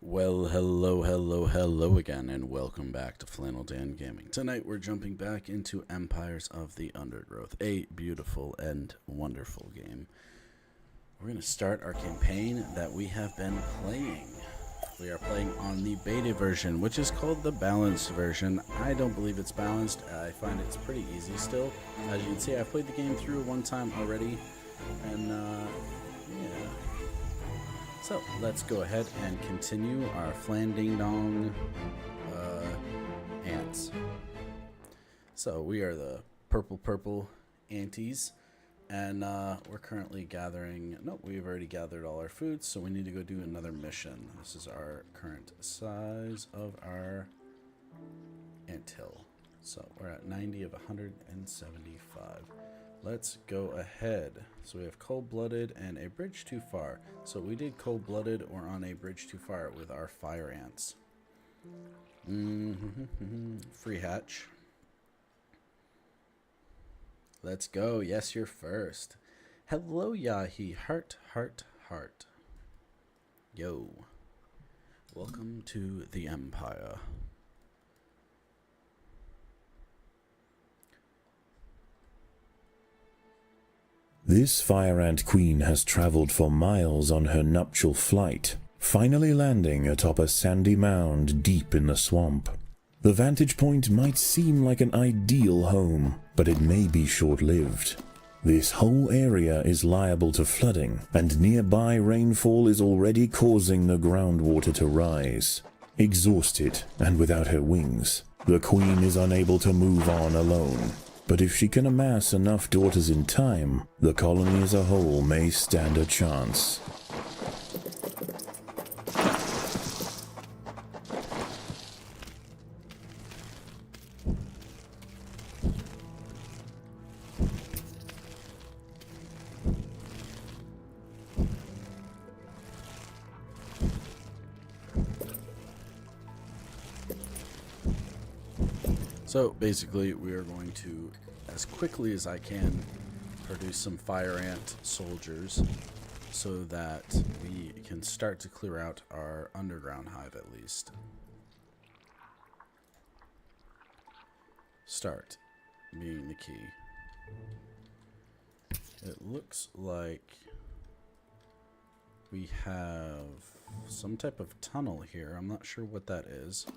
Well, hello again, and welcome back to Flannel Dan Gaming. Tonight we're jumping back into Empires of the Undergrowth, a beautiful and wonderful game. We're going to start our campaign that we have been playing. We are playing on the beta version, which is called the balanced version. I don't believe it's balanced. I find it's pretty easy still. As you can see, I've played the game through one time already, and yeah. So let's go ahead and continue our Flanding Dong ants. So we are the purple anties, and we're currently gathering. No, we've already gathered all our food, so we need to go do another mission. This is our current size of our anthill. So we're at 90 of 175. Let's go ahead. So we have cold-blooded and a bridge too far. So we did cold-blooded or on a bridge too far with our fire ants. Free hatch. Let's go. Yes, you're first. Hello, Yahi. Heart. Yo. Welcome to the Empire. This fire ant queen has traveled for miles on her nuptial flight, finally landing atop a sandy mound deep in the swamp. The vantage point might seem like an ideal home, but it may be short-lived. This whole area is liable to flooding, and nearby rainfall is already causing the groundwater to rise. Exhausted and without her wings, the queen is unable to move on alone. But if she can amass enough daughters in time, the colony as a whole may stand a chance. So basically we are going to, as quickly as I can, produce some fire ant soldiers so that we can start to clear out our underground hive at least. Start being the key. It looks like we have some type of tunnel here. I'm not sure what that is.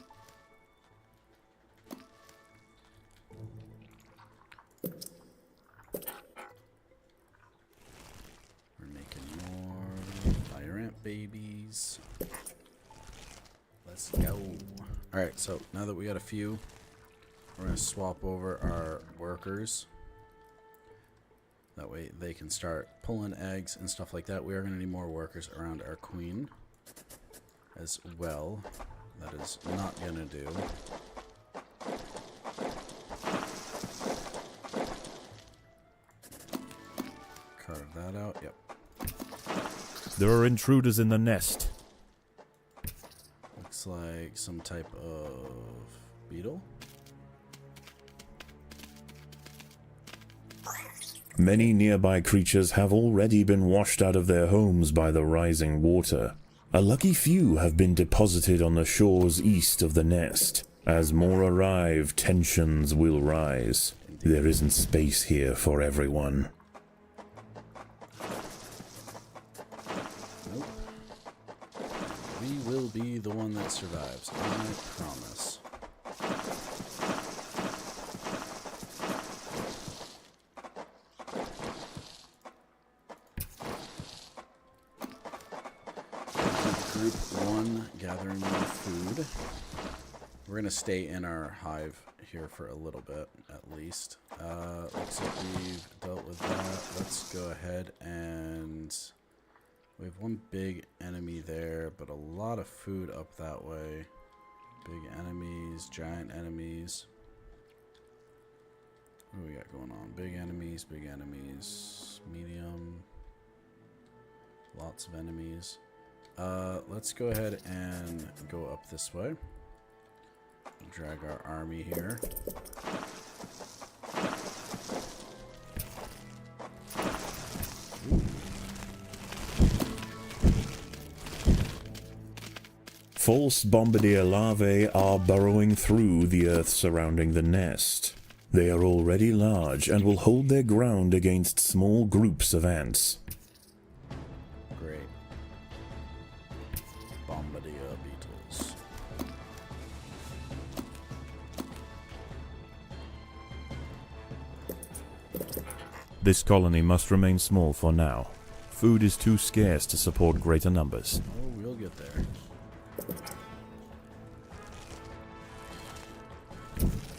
We're making more fire ant babies. Let's go. Alright, so now that we got a few, we're going to swap over our workers. That way they can start pulling eggs and stuff like that. We are going to need more workers around our queen as well. That is not going to do. Carve that out. Yep. There are intruders in the nest. Looks like some type of beetle. Many nearby creatures have already been washed out of their homes by the rising water. A lucky few have been deposited on the shores east of the nest. As more arrive, tensions will rise. There isn't space here for everyone. Nope. We will be the one that survives. I promise. Group 1 gathering more food. We're going to stay in our hive here for a little bit at least. Looks like we've dealt with that. Let's go ahead and we have one big enemy there, but a lot of food up that way. Big enemies, giant enemies. What do we got going on? Big enemies, medium. Lots of enemies. Let's go ahead and go up this way. Drag our army here. false bombardier larvae are burrowing through the earth surrounding the nest. They are already large and will hold their ground against small groups of ants. Great. Bombardier beetles. This colony must remain small for now. Food is too scarce to support greater numbers. Oh, we'll get there.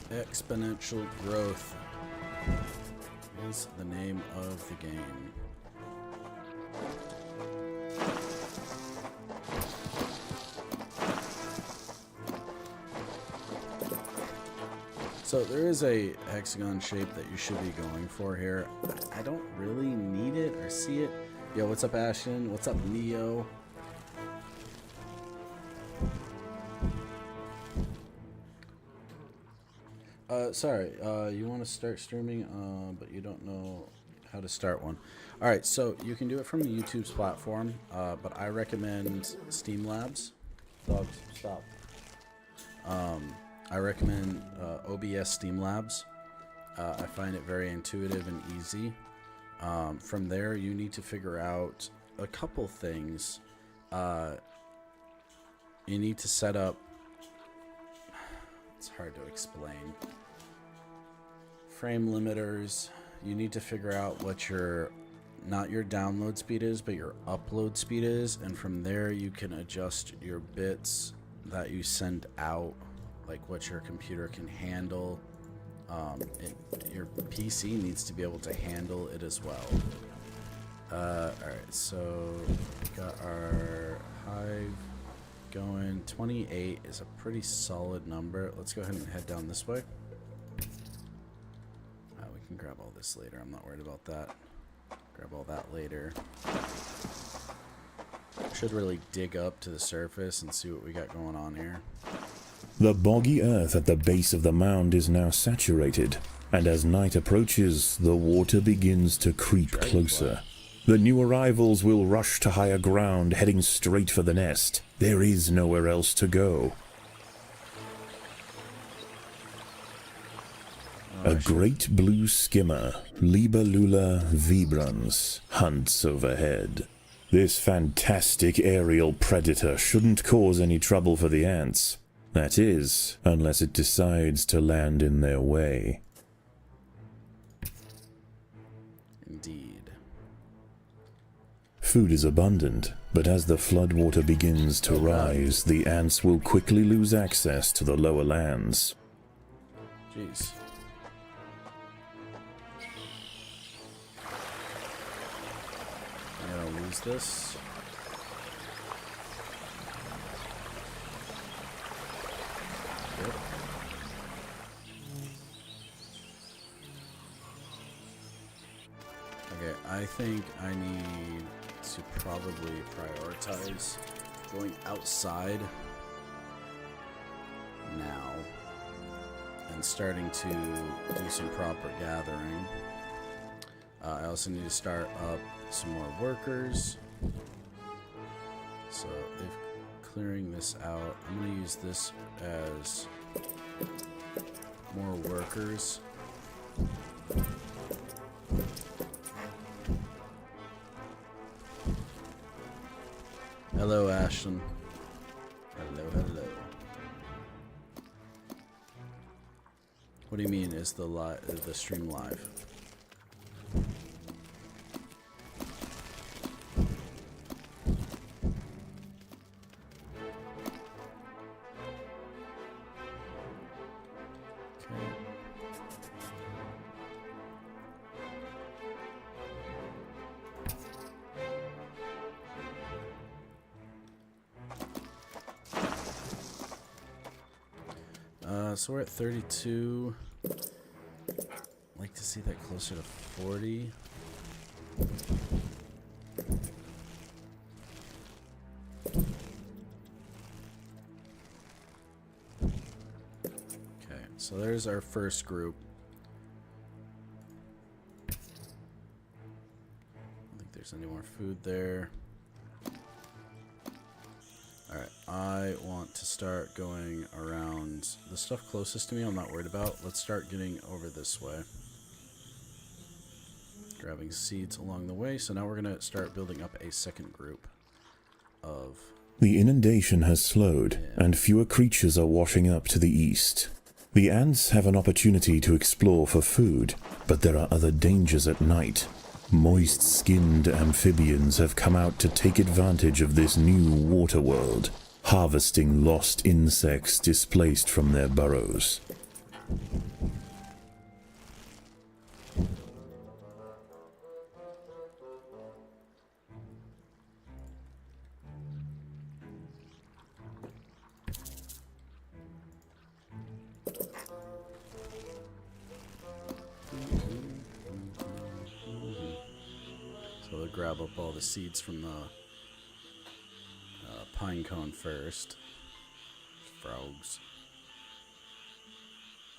Exponential growth is the name of the game. So there is a hexagon shape that you should be going for here. I don't really need it or see it. Yo, what's up, Ashton? What's up, Neo? Sorry, you want to start streaming, but you don't know how to start one. Alright, so you can do it from YouTube's platform, but I recommend Streamlabs. Dogs, stop. I recommend OBS Streamlabs. I find it very intuitive and easy. From there, you need to figure out a couple things. You need to set up... It's hard to explain. Frame limiters. You need to figure out what your... not your download speed is, but your upload speed is. And from there, you can adjust your bits that you send out, like what your computer can handle. Your PC needs to be able to handle it as well. Alright, so we got our hive going. 28 is a pretty solid number. Let's go ahead and head down this way. We can grab all this later. I'm not worried about that. Grab all that later. Should really dig up to the surface and see what we got going on here. The boggy earth at the base of the mound is now saturated, and as night approaches, the water begins to creep closer. The new arrivals will rush to higher ground, heading straight for the nest. There is nowhere else to go. A great blue skimmer, Libellula vibrans, hunts overhead. This fantastic aerial predator shouldn't cause any trouble for the ants. That is, unless it decides to land in their way. Indeed. Food is abundant, but as the floodwater begins to rise, the ants will quickly lose access to the lower lands. Jeez. I'm gonna lose this. Yep. Okay, I think I need to probably prioritize going outside now and starting to do some proper gathering. I also need to start up some more workers. So if clearing this out, I'm going to use this as more workers. Hello, Ashton. Hello, hello. What do you mean, is the stream live? So we're at 32. I'd like to see that closer to 40. Okay, so there's our first group. I don't think there's any more food there. Alright, I want to start going around the stuff closest to me I'm not worried about. Let's start getting over this way. Grabbing seeds along the way. So now we're going to start building up a second group of... The inundation has slowed, and fewer creatures are washing up to the east. The ants have an opportunity to explore for food, but there are other dangers at night. Moist-skinned amphibians have come out to take advantage of this new water world, harvesting lost insects displaced from their burrows. So they'll grab up all the seeds from the pine cone first. Frogs.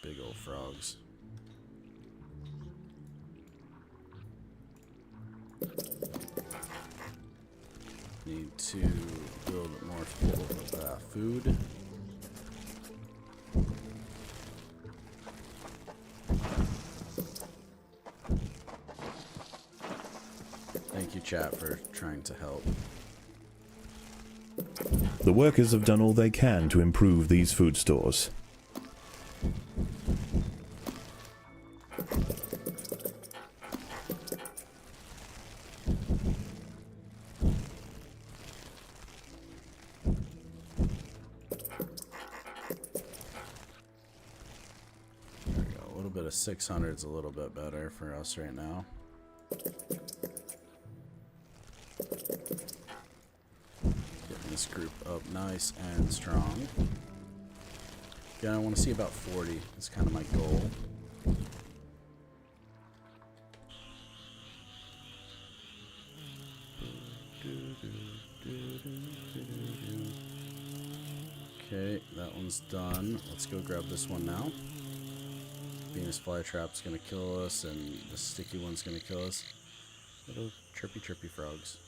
Big old frogs. Need to build more food. Thank you, chat, for trying to help. The workers have done all they can to improve these food stores. There we go. A little bit of 600 is a little bit better for us right now. Getting this group up nice and strong. Again, I want to see about 40. That's kind of my goal. Okay, that one's done. Let's go grab this one now. Venus flytrap's gonna kill us, and the sticky one's gonna kill us. Little chirpy frogs.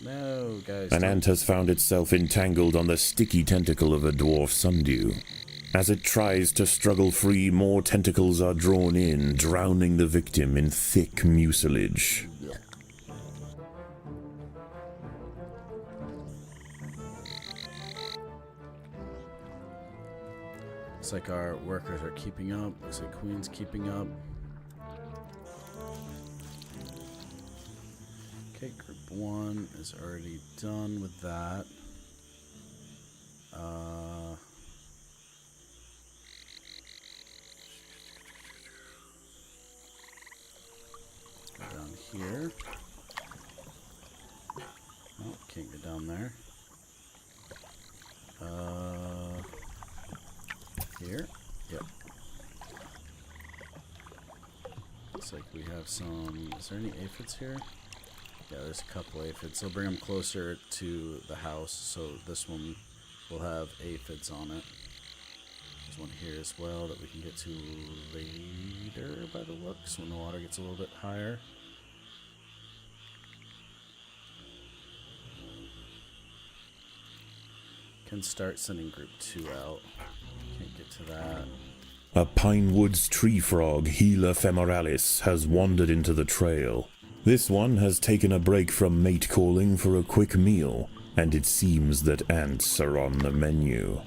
No, guys. An ant has found itself entangled on the sticky tentacle of a dwarf sundew. As it tries to struggle free, more tentacles are drawn in, drowning the victim in thick mucilage. Looks like our workers are keeping up. Looks like Queen's keeping up. Okay, group 1 is already done with that. Go down here. Oh, can't get down there. Here? Yep. Looks like we have some... Is there any aphids here? Yeah, there's a couple aphids. They'll bring them closer to the house, so this one will have aphids on it. There's one here as well that we can get to later by the looks, when the water gets a little bit higher. Can start sending group 2 out. Can't get to that. A Pinewoods tree frog, Gila femoralis, has wandered into the trail. This one has taken a break from mate calling for a quick meal, and it seems that ants are on the menu.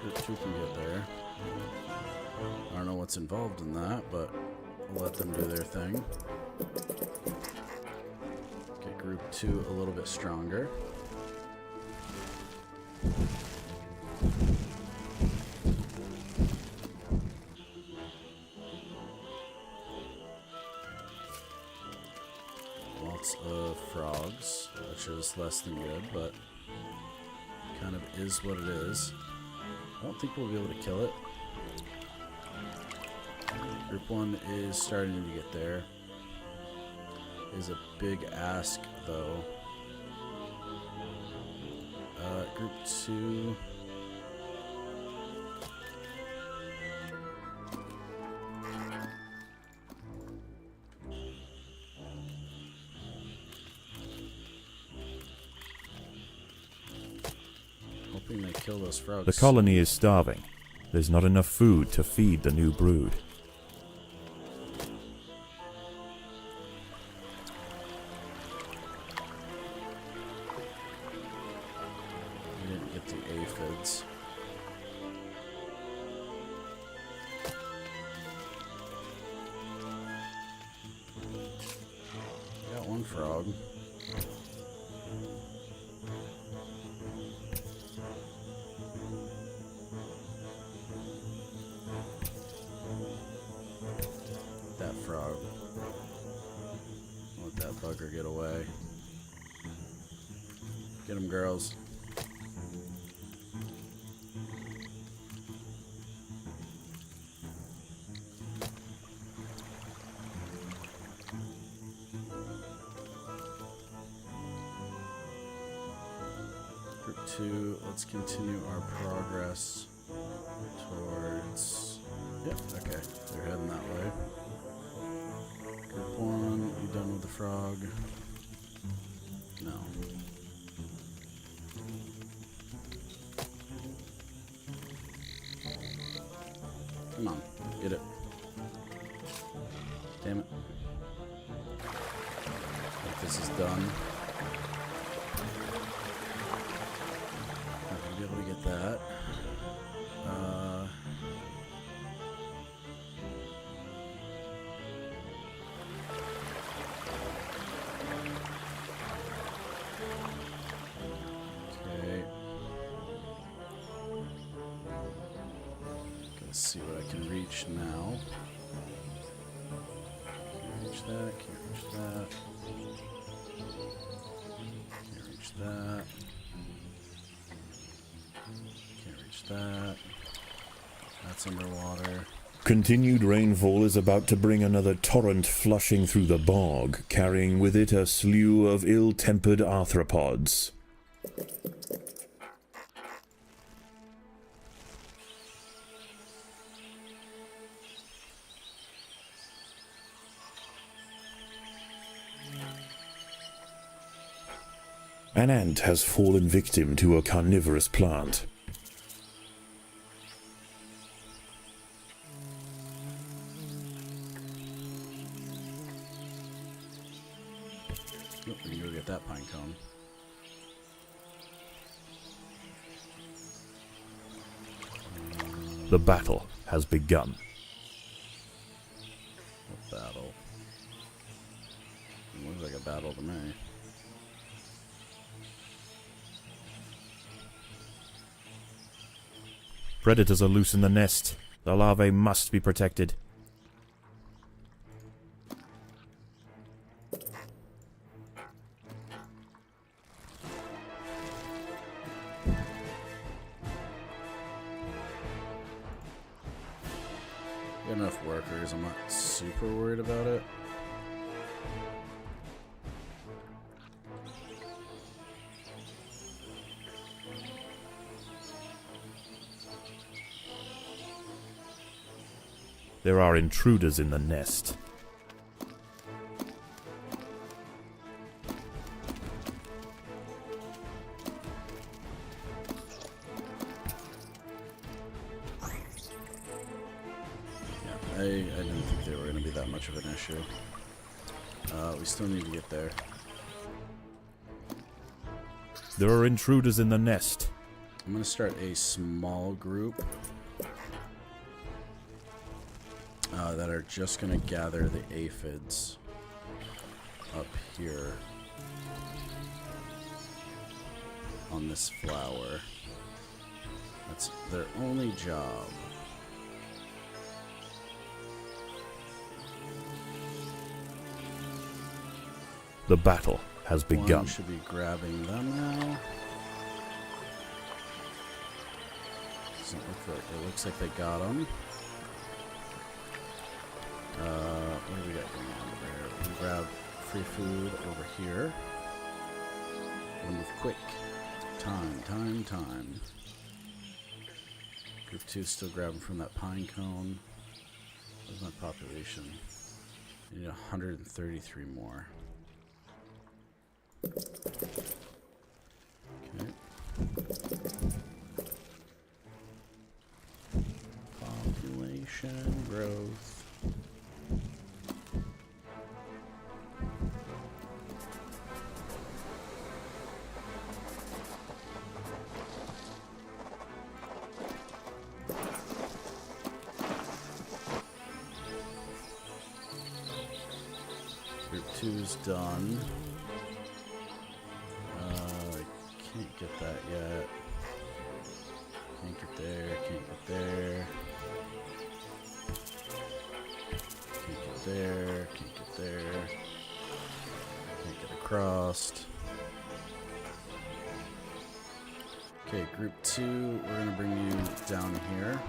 Group 2 can get there. I don't know what's involved in that, but we'll let them do their thing. Get group 2 a little bit stronger. Lots of frogs, which is less than good, but kind of is what it is. I don't think we'll be able to kill it. Group 1 is starting to get there. Is a big ask, though. Group 2... hoping they kill those frogs. The colony is starving. There's not enough food to feed the new brood. We didn't get the aphids. Got one frog. That frog. Let that bugger get away. Get him, girls. Group 2, let's continue our progress towards... Yep, okay, they're heading that way. Group 1, you done with the frog? No. Come on, get it. Damn it. I think this is done. Not gonna be able to get that. Okay. Gotta see what I can reach now. Can't reach that, can't reach that. Can't reach that. Can't reach that. That's underwater. Continued rainfall is about to bring another torrent flushing through the bog, carrying with it a slew of ill-tempered arthropods. An ant has fallen victim to a carnivorous plant. Oh, we can go get that pine cone. The battle has begun. What battle? It looks like a battle to me. Predators are loose in the nest. The larvae must be protected. Got enough workers, I'm not super worried about it. There are intruders in the nest. Yeah, I didn't think they were going to be that much of an issue. We still need to get there. There are intruders in the nest. I'm going to start a small group that are just going to gather the aphids up here on this flower. That's their only job. The battle has begun. One should be grabbing them now. Doesn't look like, it looks like they got them. What do we got going on over here? We can grab free food over here. Gotta move quick. Time. Group 2 is still grabbing from that pine cone. Where's my population? I need 133 more. Okay. growth. Group 2's done. I can't get that yet. Can't get there, can't get there. Can't get there, can't get there. Can't get across. Okay, group 2, we're gonna bring you down here.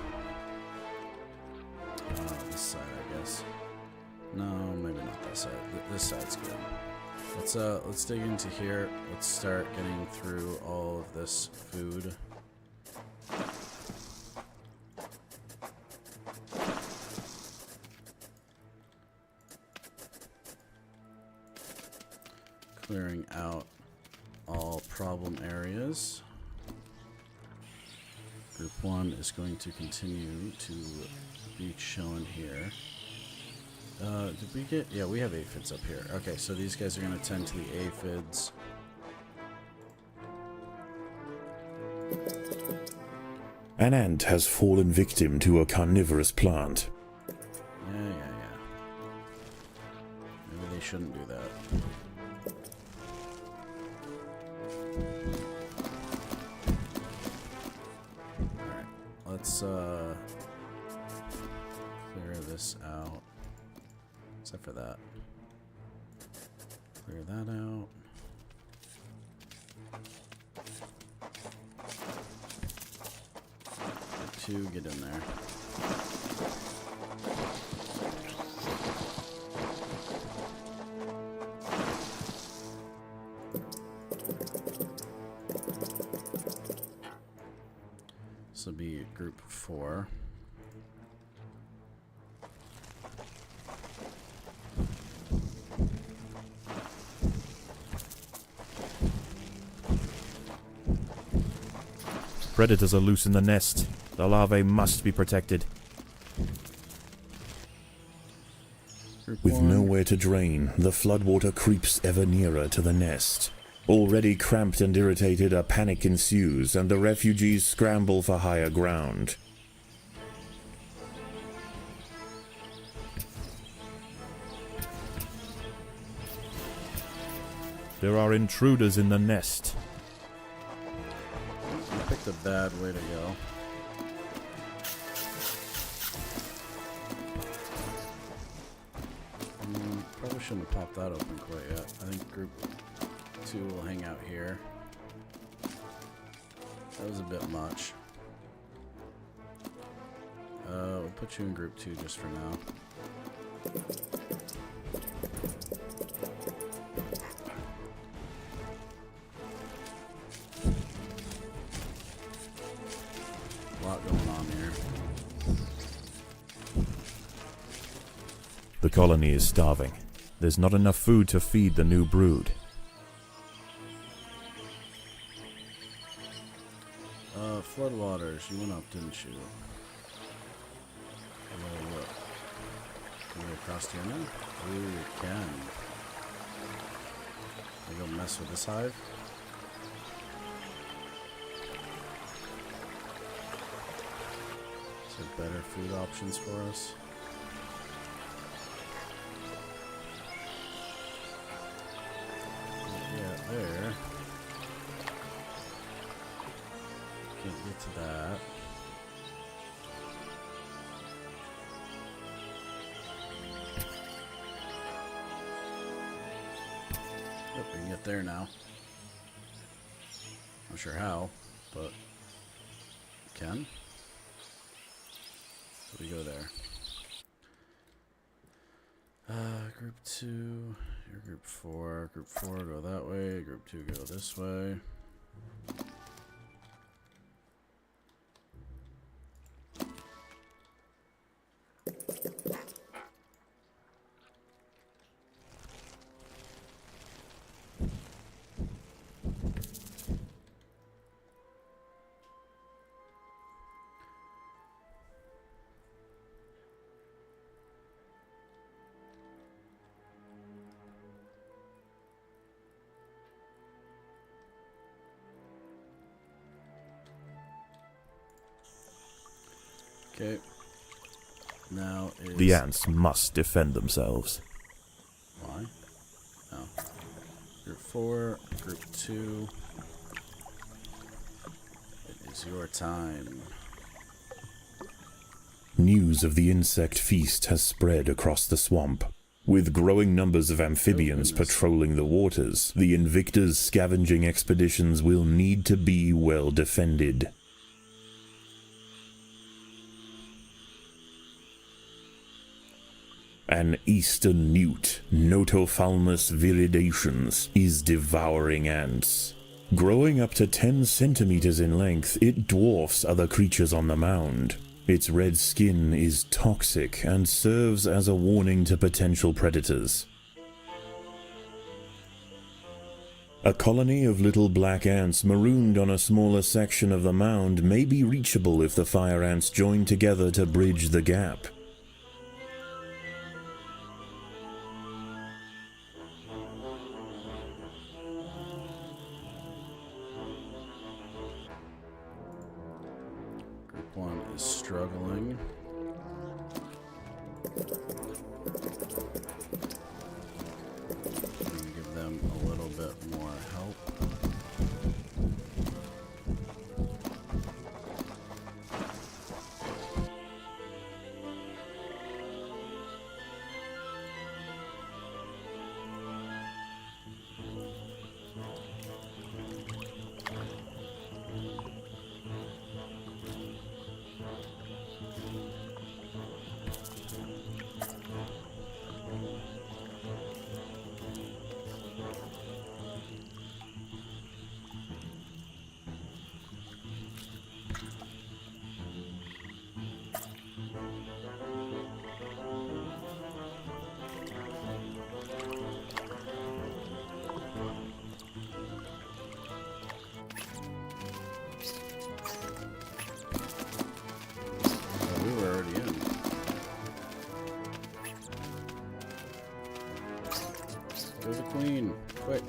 This side, I guess. No, maybe not that side. This side's good. Let's dig into here. Let's start getting through all of this food. Clearing out all problem areas. Group 1 is going to continue to be chilling here. Did we get... Yeah, we have aphids up here. Okay, so these guys are going to tend to the aphids. An ant has fallen victim to a carnivorous plant. Yeah. Maybe they shouldn't do that. Alright, let's clear this out. Except for that. Clear that out. Group 2, get in there. This will be group 4. Predators are loose in the nest. The larvae must be protected. Group With 1. nowhere to drain, the floodwater creeps ever nearer to the nest. Already cramped and irritated, a panic ensues, and the refugees scramble for higher ground. There are intruders in the nest. You picked a bad way to go. Probably shouldn't have popped that open quite yet. I think group 2 will hang out here. That was a bit much. We'll put you in group 2 just for now. A lot going on here. The colony is starving. There's not enough food to feed the new brood. Floodwaters, you went up, didn't you? Look. Can we go across here now? Ooh, we can. Can we go mess with this hive? Is there better food options for us? Yeah, there. Can't get to that. Yep, we can get there now. Not sure how, but we can. So we go there. Group 2, you're group 4. Group 4 go that way. Group 2 go this way. Okay. Now is... The ants must defend themselves. Why? Oh. Group 4, Group 2. It is your time. News of the insect feast has spread across the swamp. With growing numbers of amphibians patrolling the waters, the Invicta's scavenging expeditions will need to be well defended. An eastern newt, Notophalmus viridations, is devouring ants. Growing up to 10 centimeters in length, it dwarfs other creatures on the mound. Its red skin is toxic and serves as a warning to potential predators. A colony of little black ants marooned on a smaller section of the mound may be reachable if the fire ants join together to bridge the gap. Group 1 is struggling. I'm gonna give them a little bit more help. We were already in. Go to the queen, quick.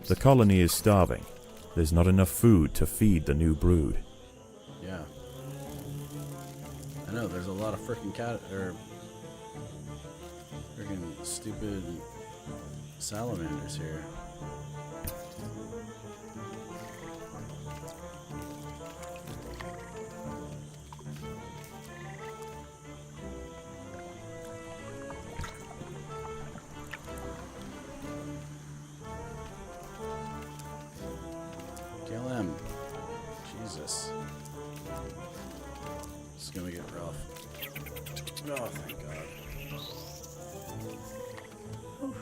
The colony is starving. There's not enough food to feed the new brood. Yeah. I know, there's a lot of freaking freaking stupid salamanders here. Kill him. Jesus. This is gonna get rough. Oh, thank God. Whew.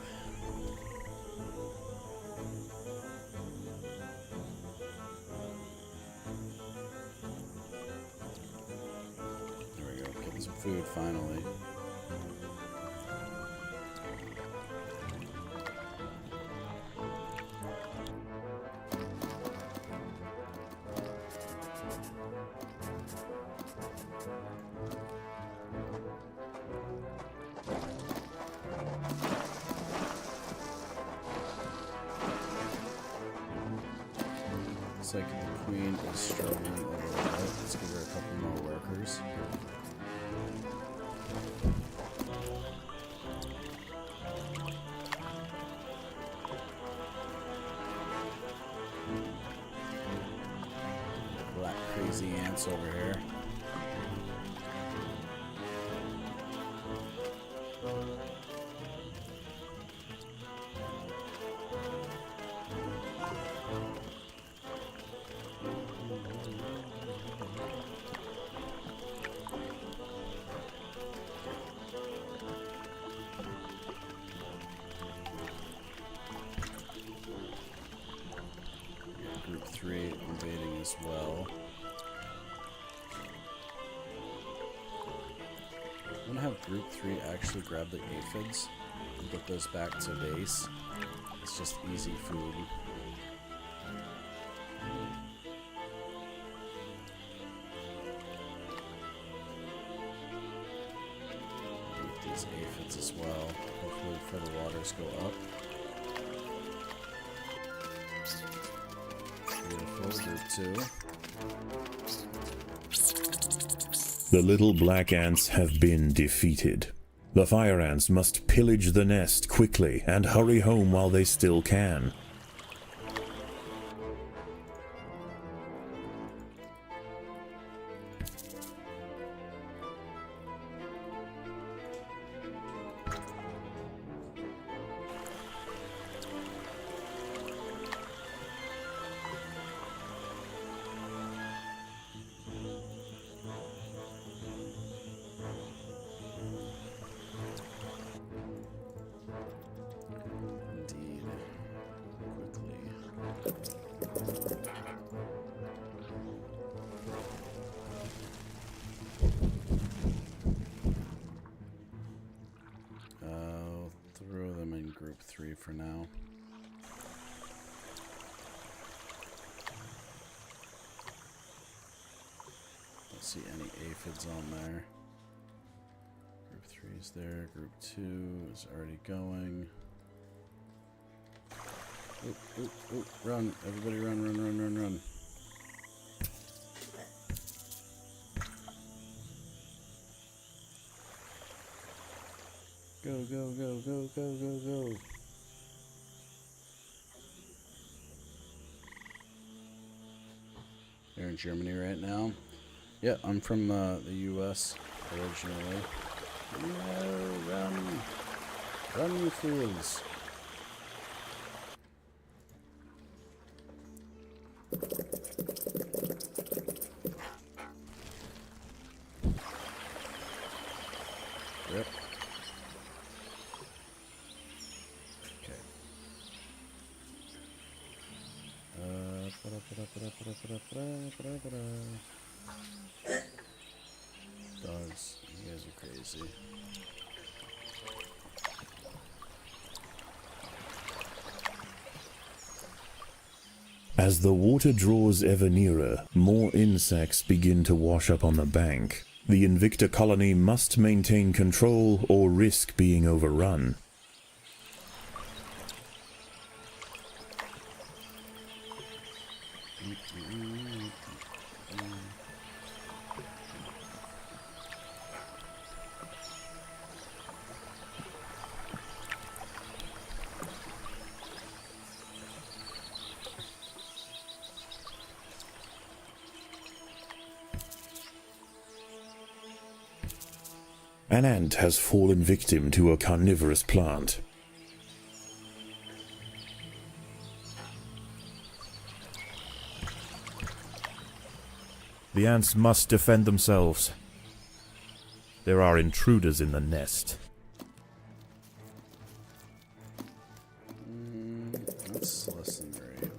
There we go. Getting some food finally. Looks like the queen is struggling a little bit. Let's give her a couple more workers. Black crazy ants over here. Group 3 invading as well. I'm gonna have Group 3 actually grab the aphids and get those back to base. It's just easy food. Eat these aphids as well. Hopefully for the waters go up. Beautiful, Group 2. The little black ants have been defeated. The fire ants must pillage the nest quickly and hurry home while they still can. Indeed. Quickly. I'll throw them in group 3 for now. Don't see any aphids on there. Group 3 is there. Group 2 is already going. Oop, oop, oop, run. Everybody run, run, run, run, run. Go, go, go, go, go, go, go. You're in Germany right now? Yeah, I'm from the US originally. No, run. Run, you fools. Yep. Okay. Dogs, you guys are crazy. As the water draws ever nearer, more insects begin to wash up on the bank. The Invicta colony must maintain control or risk being overrun. An ant has fallen victim to a carnivorous plant. The ants must defend themselves. There are intruders in the nest. That's less than great.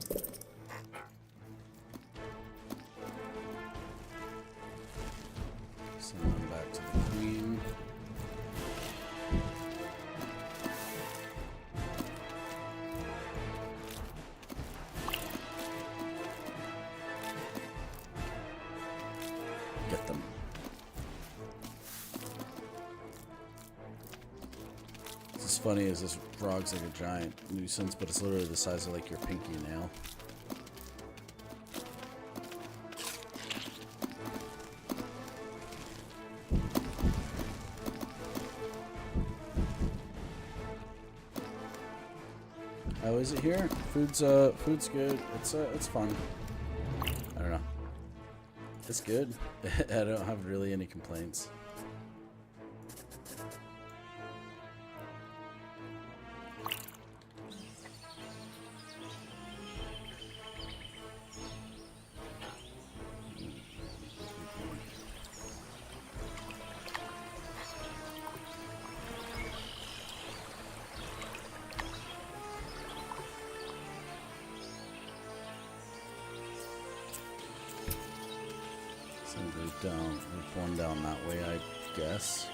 Send them back to the queen. Get them. What's funny is this frog's like a giant nuisance, but it's literally the size of like your pinky nail. How is it here? Food's good. It's fun. I don't know. It's good. I don't have really any complaints. Move one down that way, I guess.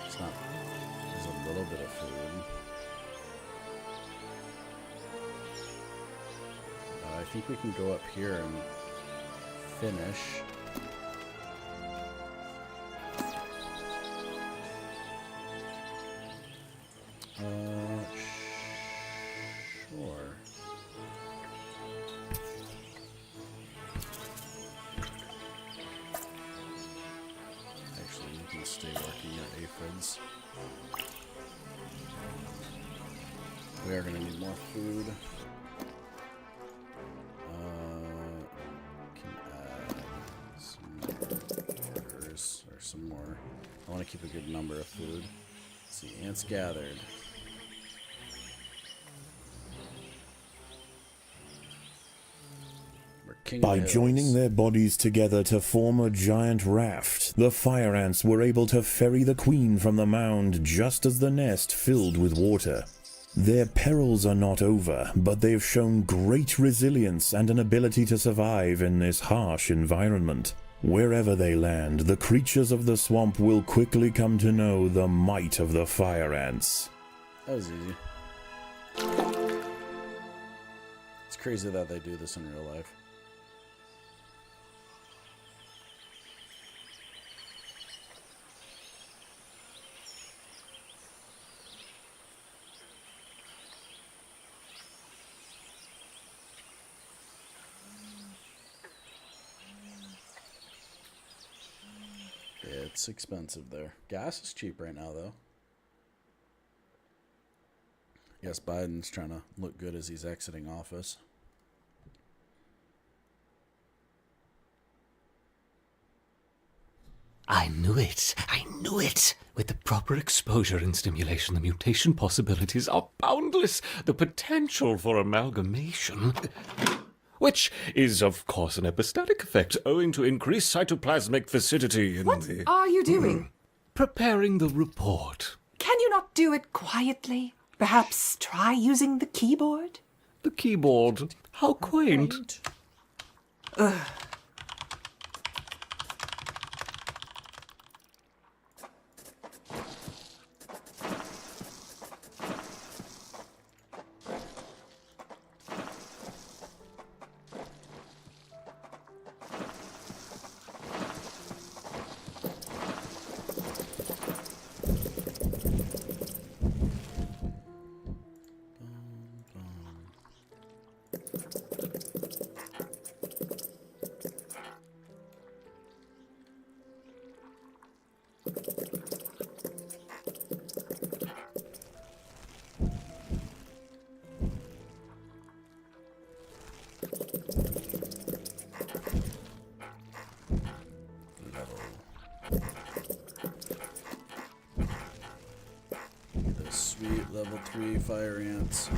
It's not. There's a little bit of food. I think we can go up here and finish. Sure. We are going to need more food. Can add some more orders, or some more. I want to keep a good number of food. Let's see, ants gathered. By joining their bodies together to form a giant raft, the fire ants were able to ferry the queen from the mound just as the nest filled with water. Their perils are not over, but they've shown great resilience and an ability to survive in this harsh environment. Wherever they land, the creatures of the swamp will quickly come to know the might of the fire ants. That was easy. It's crazy that they do this in real life. It's expensive there. Gas is cheap right now, though. Yes, Biden's trying to look good as he's exiting office. I knew it. I knew it. With the proper exposure and stimulation, the mutation possibilities are boundless. The potential for amalgamation, which is, of course, an epistatic effect owing to increased cytoplasmic viscidity in What are you doing? preparing the report. Can you not do it quietly? Perhaps try using the keyboard? The keyboard. How quaint. The sweet level 3 fire ants.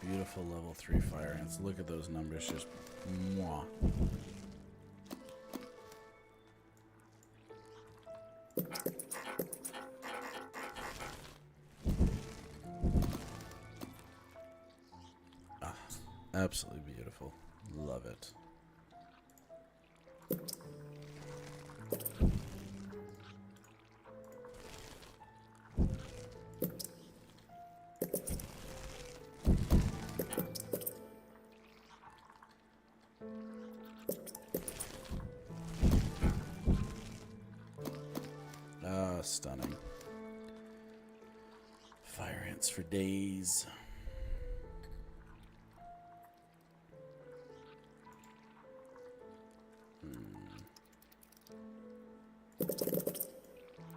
Beautiful level 3 fire ants. Look at those numbers, just mwah. Ah, absolutely beautiful. Love it. Stunning. Fire ants for days.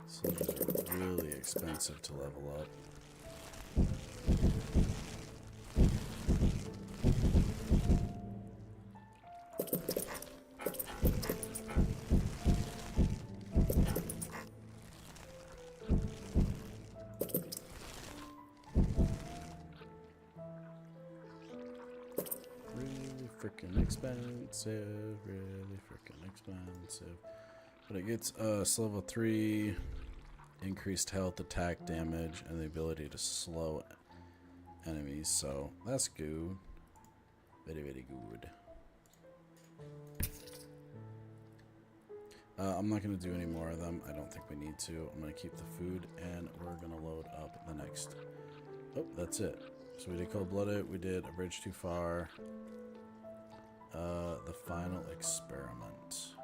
Soldiers are really expensive to level up. Freaking expensive, really freaking expensive. But it gets us level 3, increased health, attack damage, and the ability to slow enemies. So that's good. Very, very good. I'm not going to do any more of them. I don't think we need to. I'm going to keep the food, and we're going to load up the next. Oh, that's it. So we did Cold-Blooded. We did A Bridge Too Far. The Final Experiment.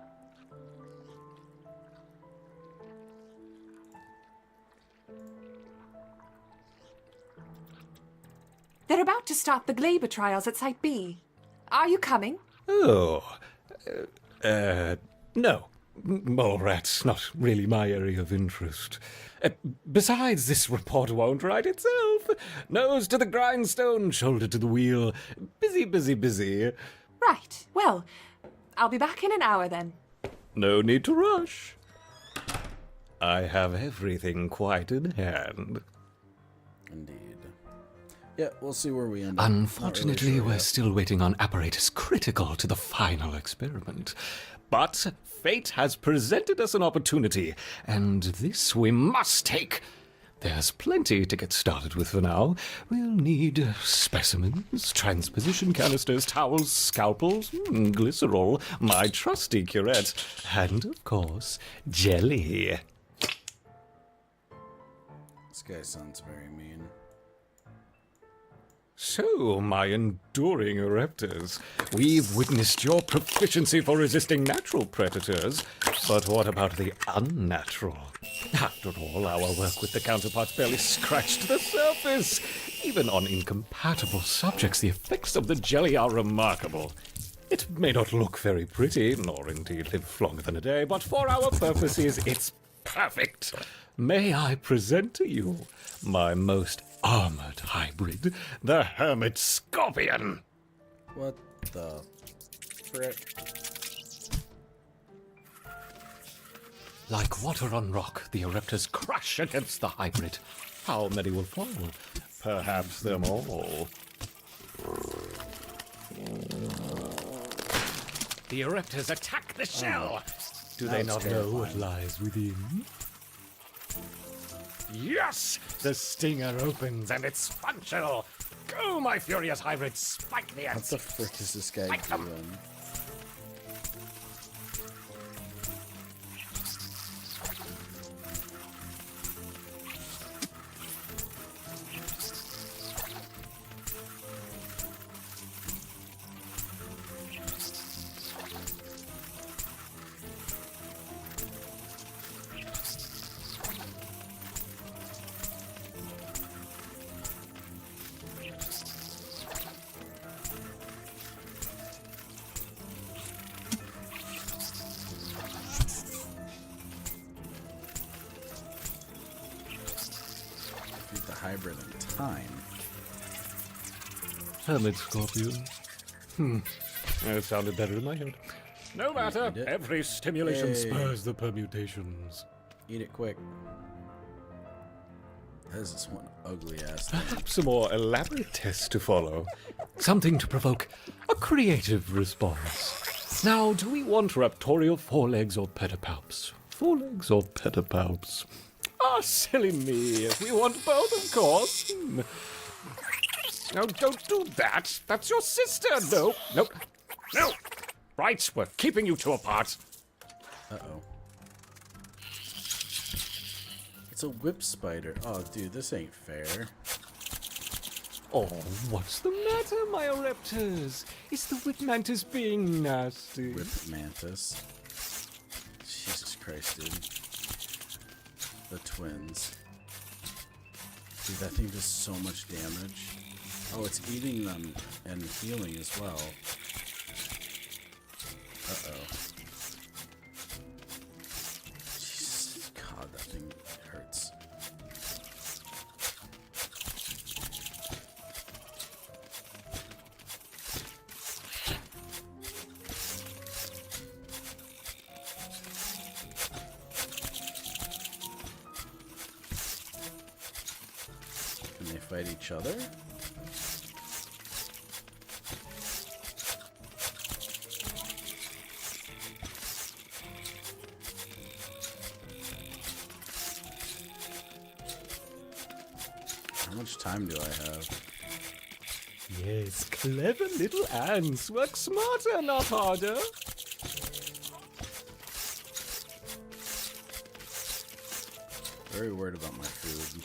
They're about to start the Glaber trials at Site B. Are you coming? Oh, no. Mole rats, not really my area of interest. Besides, this report won't write itself. Nose to the grindstone, shoulder to the wheel. Busy, busy, busy. Right. Well, I'll be back in an hour then. No need to rush. I have everything quite in hand. Indeed. Yeah, we'll see where we end up. Unfortunately, Not really sure we're yet. still waiting on apparatus critical to the final experiment. But fate has presented us an opportunity, and this we must take. There's plenty to get started with for now. We'll need specimens, transposition canisters, towels, scalpels, glycerol, my trusty curette, and, of course, jelly. This guy sounds very mean. So, my enduring Ereptors, we've witnessed your proficiency for resisting natural predators, but what about the unnatural? After all, our work with the counterparts barely scratched the surface. Even on incompatible subjects, the effects of the jelly are remarkable. It may not look very pretty, nor indeed live longer than a day, but for our purposes, it's perfect. May I present to you my most armored hybrid, the Hermit Scorpion? What the frick? Like water on rock, the Ereptors crash against the hybrid. How many will fall? Perhaps them all. The Ereptors attack the shell. Do they That was not know what terrifying. lies within? Yes! The stinger opens and it's functional. Go, my furious hybrid, spike the What ants. the frick is this guy Spike them. doing? Beat the hybrid in time. Hermit Scorpion. That sounded better in my head. No matter, did. every stimulation Hey. spurs the permutations. Eat it quick. This is one ugly ass thing. Perhaps a more elaborate test to follow. Something to provoke a creative response. Now, do we want raptorial forelegs or pedipalps? Forelegs or pedipalps? Ah, silly me. We want both, of course. No, don't do that. That's your sister. No, no, no. Right, we're keeping you two apart. Uh-oh. It's a whip spider. Oh, dude, this ain't fair. Oh, what's the matter, my Ereptors? Is the whip mantis being nasty? Whip mantis. Jesus Christ, dude. The twins. Dude, that thing does so much damage. Oh, it's eating them and healing as well. Uh-oh. Jesus, God, that thing hurts. Can they fight each other? How much time do I have? Yes, clever little ants. Work smarter, not harder. Very worried about my food.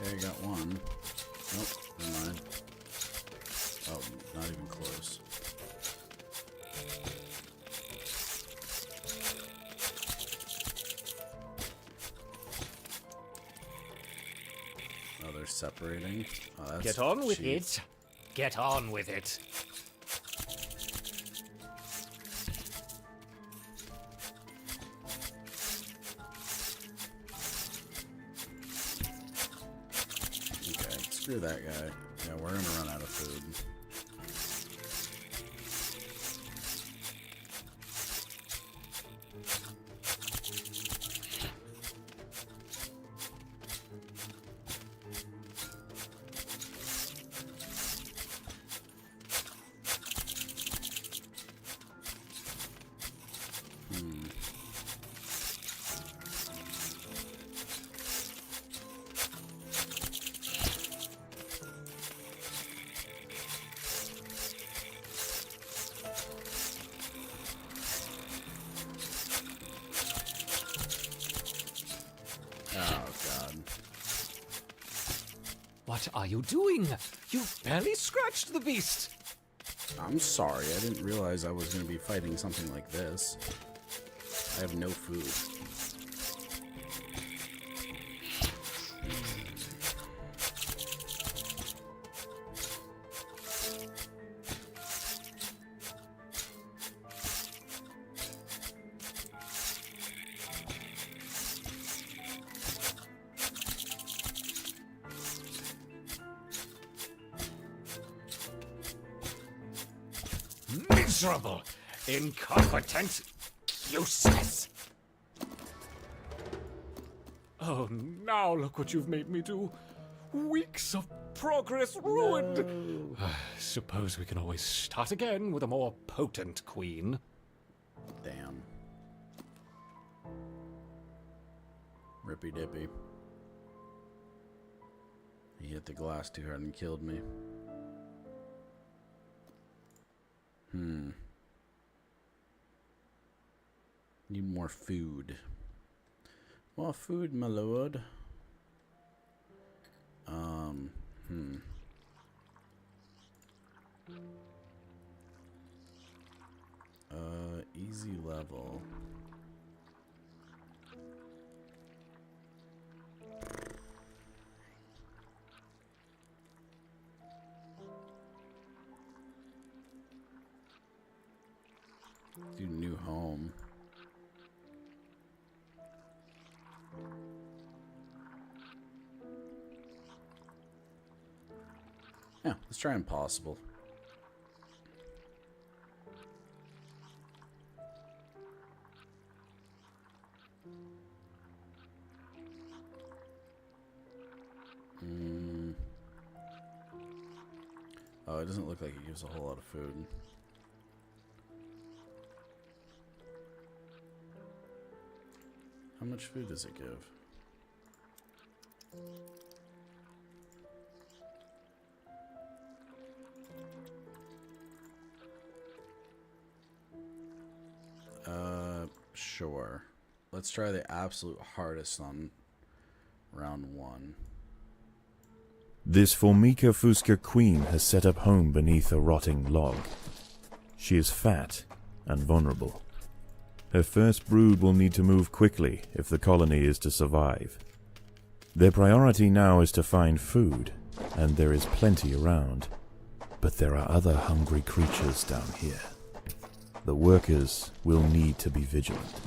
Okay, I got one. Nope, never mind. Oh, not even close. Oh, they're separating. Oh, that's Get on with cheap. it. Get on with it. Okay, screw that guy. Yeah, we're gonna run out of food. Oh, God. What are you doing? You barely scratched the beast. I'm sorry, I didn't realize I was going to be fighting something like this. I have no food. Miserable, incompetent, useless. Oh, now look what you've made me do. Weeks of progress ruined. Suppose we can always start again with a more potent queen. Damn. Rippy dippy. He hit the glass too hard and killed me. Need more food. More food, my lord. Easy level. Do new home. Yeah, let's try impossible. Oh, it doesn't look like it gives a whole lot of food. How much food does it give? Sure. Let's try the absolute hardest on round 1. This Formica Fusca queen has set up home beneath a rotting log. She is fat and vulnerable. Her first brood will need to move quickly if the colony is to survive. Their priority now is to find food, and there is plenty around. But there are other hungry creatures down here. The workers will need to be vigilant.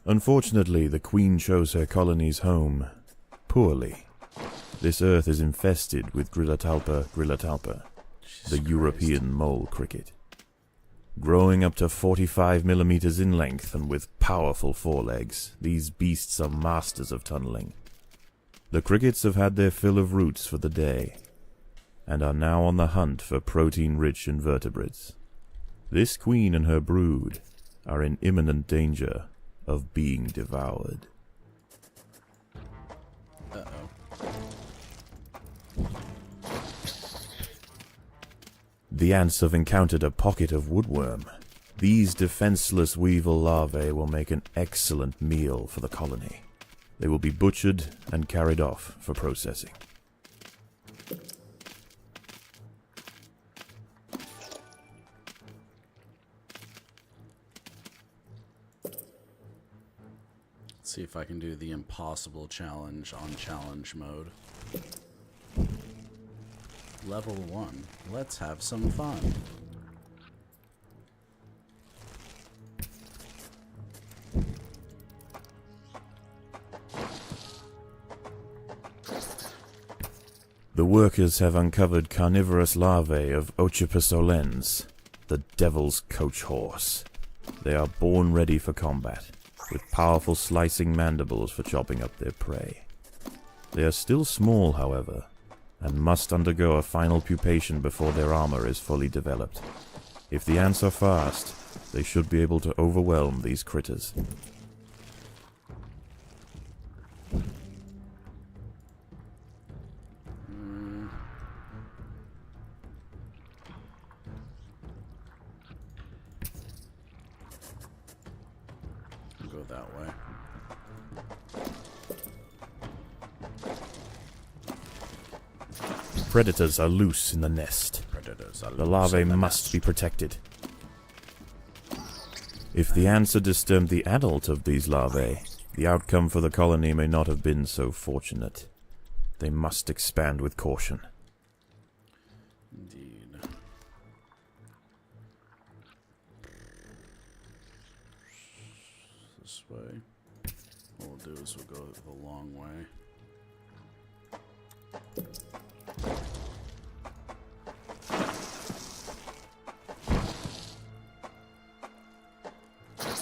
Unfortunately, the Queen chose her colony's home poorly. This earth is infested with Grillotalpa grillotalpa, the European mole cricket. Growing up to 45 millimeters in length and with powerful forelegs, these beasts are masters of tunneling. The crickets have had their fill of roots for the day, and are now on the hunt for protein-rich invertebrates. This queen and her brood are in imminent danger of being devoured. Uh-oh. The ants have encountered a pocket of woodworm. These defenseless weevil larvae will make an excellent meal for the colony. They will be butchered and carried off for processing. Let's see if I can do the impossible challenge on challenge mode. Level 1. Let's have some fun. The workers have uncovered carnivorous larvae of Ocypus olens, the devil's coach horse. They are born ready for combat, with powerful slicing mandibles for chopping up their prey. They are still small, however, and must undergo a final pupation before their armor is fully developed. If the ants are fast, they should be able to overwhelm these critters. Go that way. Predators are loose in the nest. Predators are The loose larvae in the must nest. be protected. If the ants had disturbed the adult of these larvae, the outcome for the colony may not have been so fortunate. They must expand with caution. Indeed. This way. What we'll do is we'll go the long way.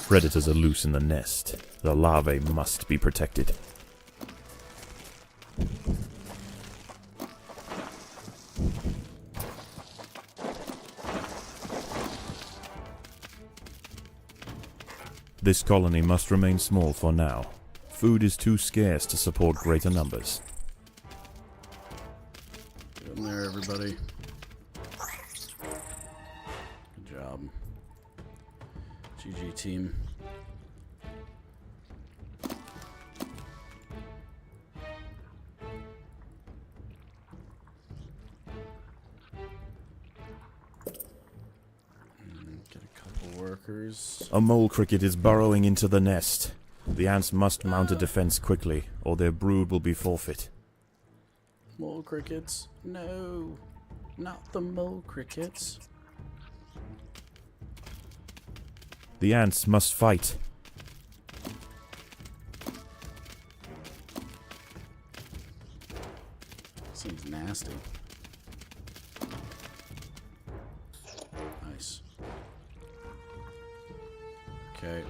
Predators are loose in the nest. The larvae must be protected. This colony must remain small for now. Food is too scarce to support greater numbers. Get in there, everybody. Good job. GG team. Get a couple workers. A mole cricket is burrowing into the nest. The ants must mount a defense quickly, or their brood will be forfeit. Mole crickets. No. Not the mole crickets. The ants must fight. Seems nasty. Nice. Okay.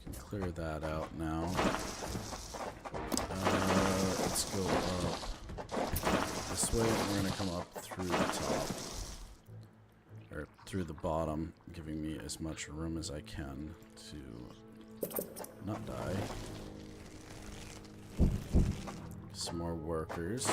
Can clear that out now. Let's go up this way. We're gonna come up through the top. Or through the bottom, giving me as much room as I can to not die. Some more workers.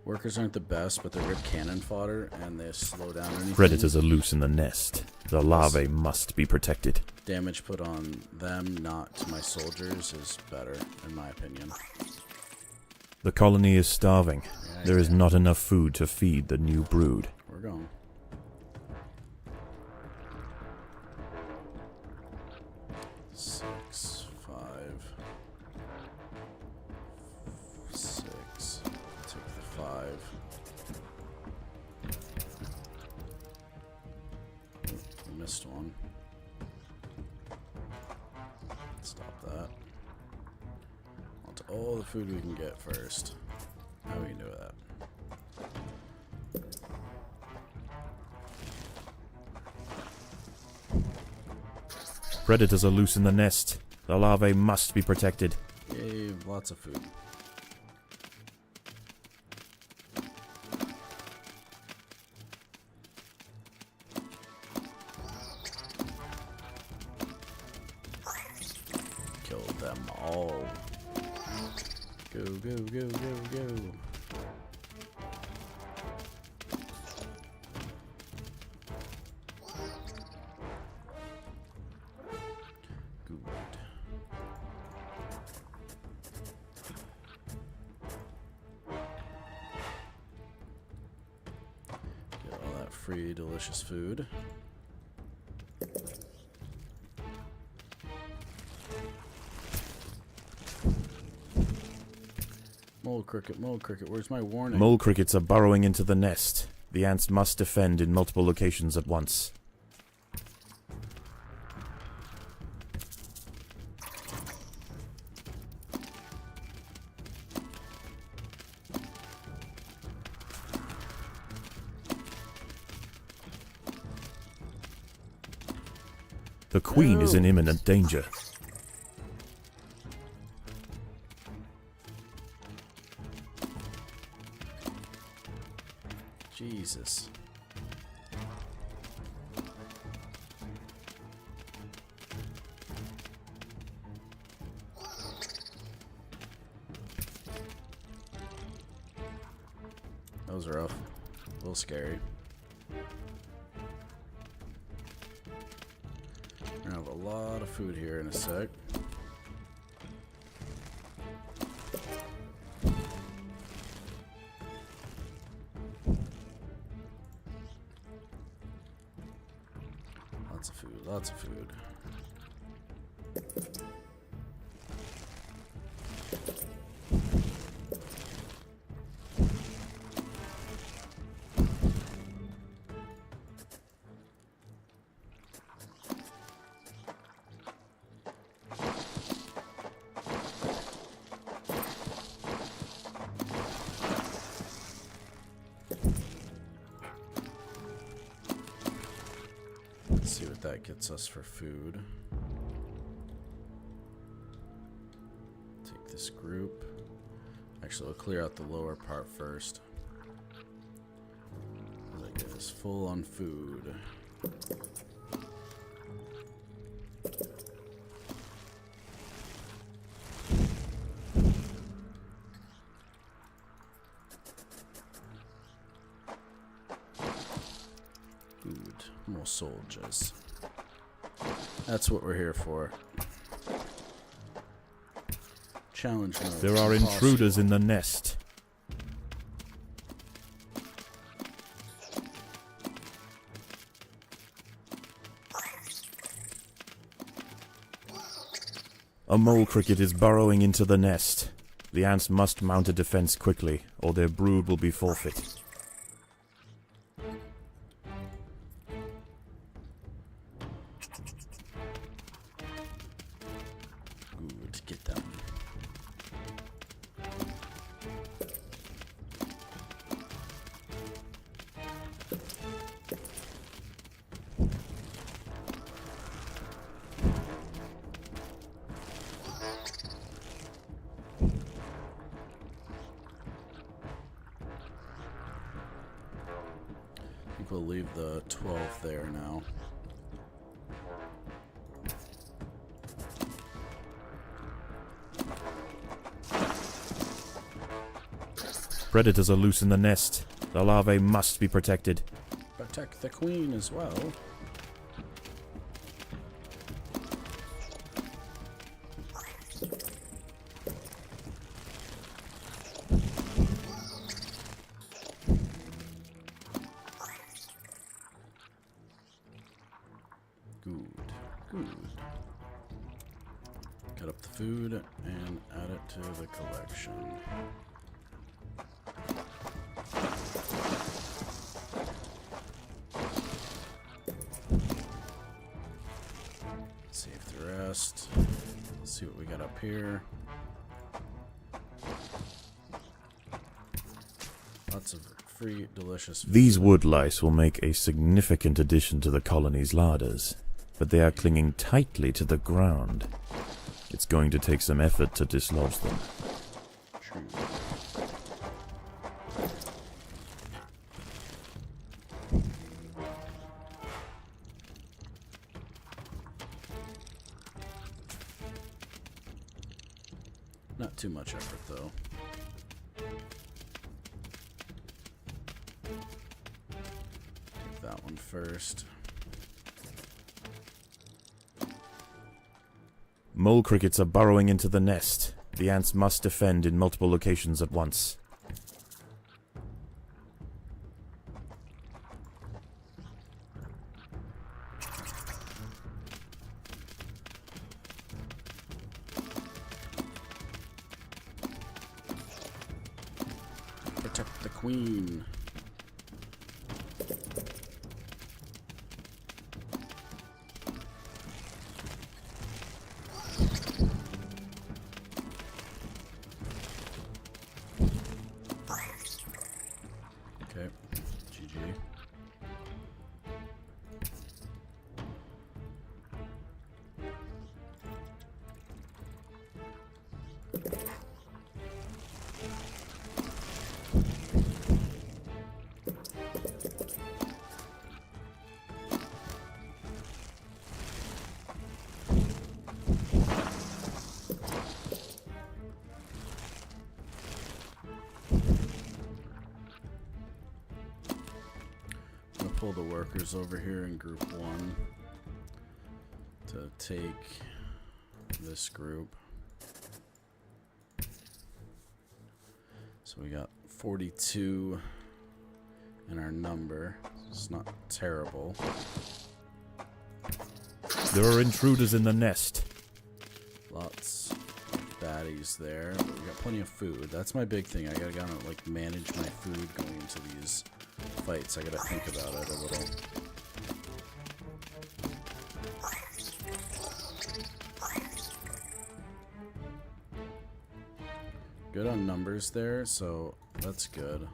Workers aren't the best, but they're good cannon fodder, and they slow down anything. Predators are loose in the nest. The larvae must be protected. Damage put on them, not to my soldiers, is better, in my opinion. The colony is starving. There is not enough food to feed the new brood. We're going. Six, 5, 6. Take the 5. Oop, I missed one. Stop that. Want all the food we can get first. How we can do that? Predators are loose in the nest. The larvae must be protected. Yay, lots of food. go, go, go, go. Good. Get all that free, delicious food. Mole cricket, where's my warning? Mole crickets are burrowing into the nest. The ants must defend in multiple locations at once. The queen is in imminent danger. Jesus. That was rough. A little scary. We're gonna have a lot of food here in a sec. Lots of food, lots of food. Let's see what that gets us for food. Take this group. Actually, we'll clear out the lower part first. That get us full on food. Good. More soldiers. That's what we're here for. Challenge mode. There are intruders in the nest. A mole cricket is burrowing into the nest. The ants must mount a defense quickly, or their brood will be forfeit. Good. Get them. I think we'll leave the 12 there now. Predators are loose in the nest. The larvae must be protected. Protect the queen as well. Good. Good. Cut up the food and add it to the collection. Save the rest. Let's see what we got up here. Lots of free, delicious food. These wood lice will make a significant addition to the colony's larders, but they are clinging tightly to the ground. It's going to take some effort to dislodge them. True. Not too much effort, though. that one first. Mole crickets are burrowing into the nest. The ants must defend in multiple locations at once. Protect the queen. Okay, GG. I'll pull the workers over here in group 1 to take this group. So we got 42 in our number. It's not terrible. There are intruders in the nest. Lots of baddies there, but we got plenty of food. That's my big thing. I gotta like manage my food going into these fights. I gotta think about it a little. Good on numbers there, so that's good.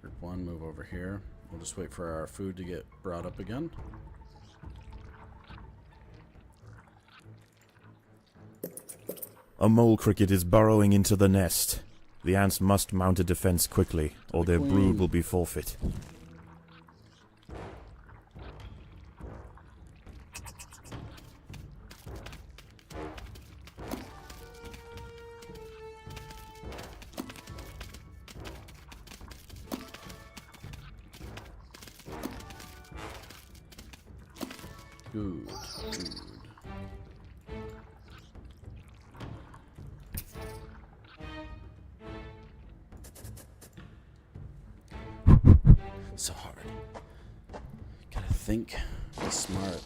Group 1, move over here. We'll just wait for our food to get brought up again. A mole cricket is burrowing into the nest. The ants must mount a defense quickly, or their brood will be forfeit. Good, good. So hard. Gotta think, be smart.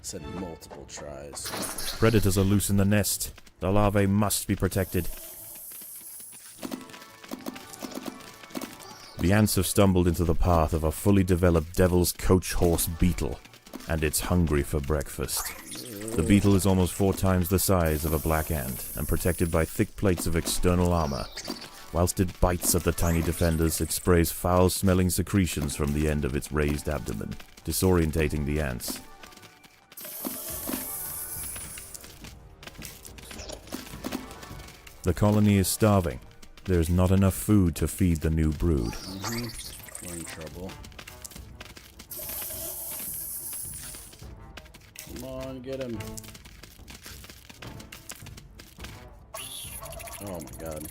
Said multiple tries. Predators are loose in the nest. The larvae must be protected. The ants have stumbled into the path of a fully developed devil's coach horse beetle, and it's hungry for breakfast. The beetle is almost 4 times the size of a black ant, and protected by thick plates of external armor. Whilst it bites at the tiny defenders, it sprays foul-smelling secretions from the end of its raised abdomen, disorientating the ants. The colony is starving. There is not enough food to feed the new brood. We're in trouble. Come on, get him. Oh my god.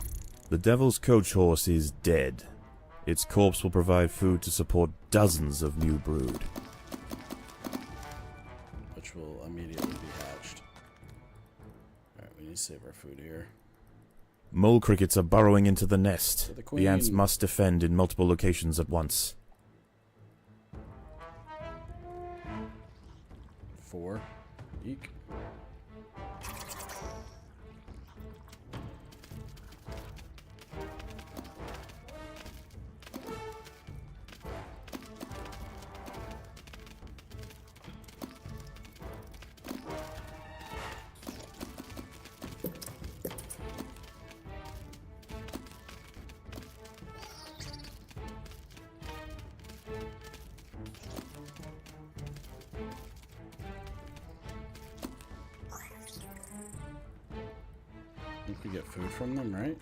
The devil's coach horse is dead. Its corpse will provide food to support dozens of new brood. Which will immediately be hatched. Alright, we need to save our food here. Mole crickets are burrowing into the nest. The The ants queen. must defend in multiple locations at once. 4. Eek. I think we get food from them, right?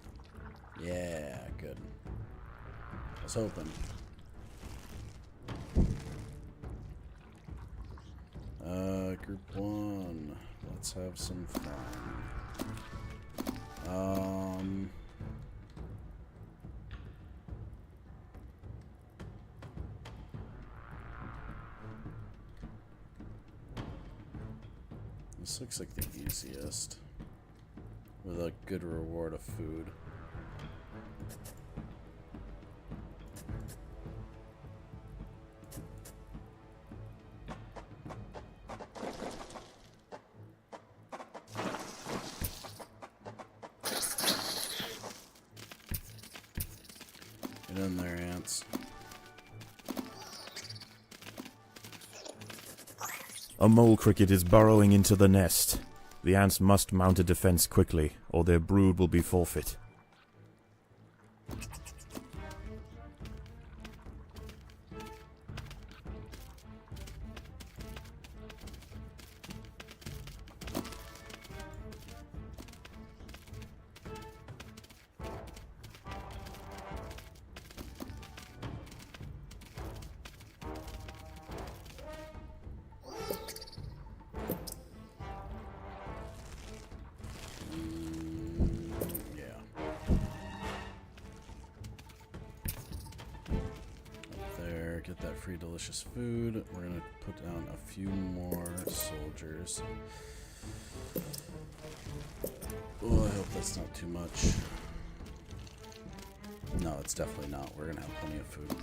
Yeah, good. I was hoping. Group 1. Let's have some fun. This looks like the easiest, with a good reward of food. Get in there, ants. A mole cricket is burrowing into the nest. The ants must mount a defense quickly, or their brood will be forfeit. Get that free delicious food. We're gonna put down a few more soldiers. Oh, I hope that's not too much. No, it's definitely not. We're gonna have plenty of food.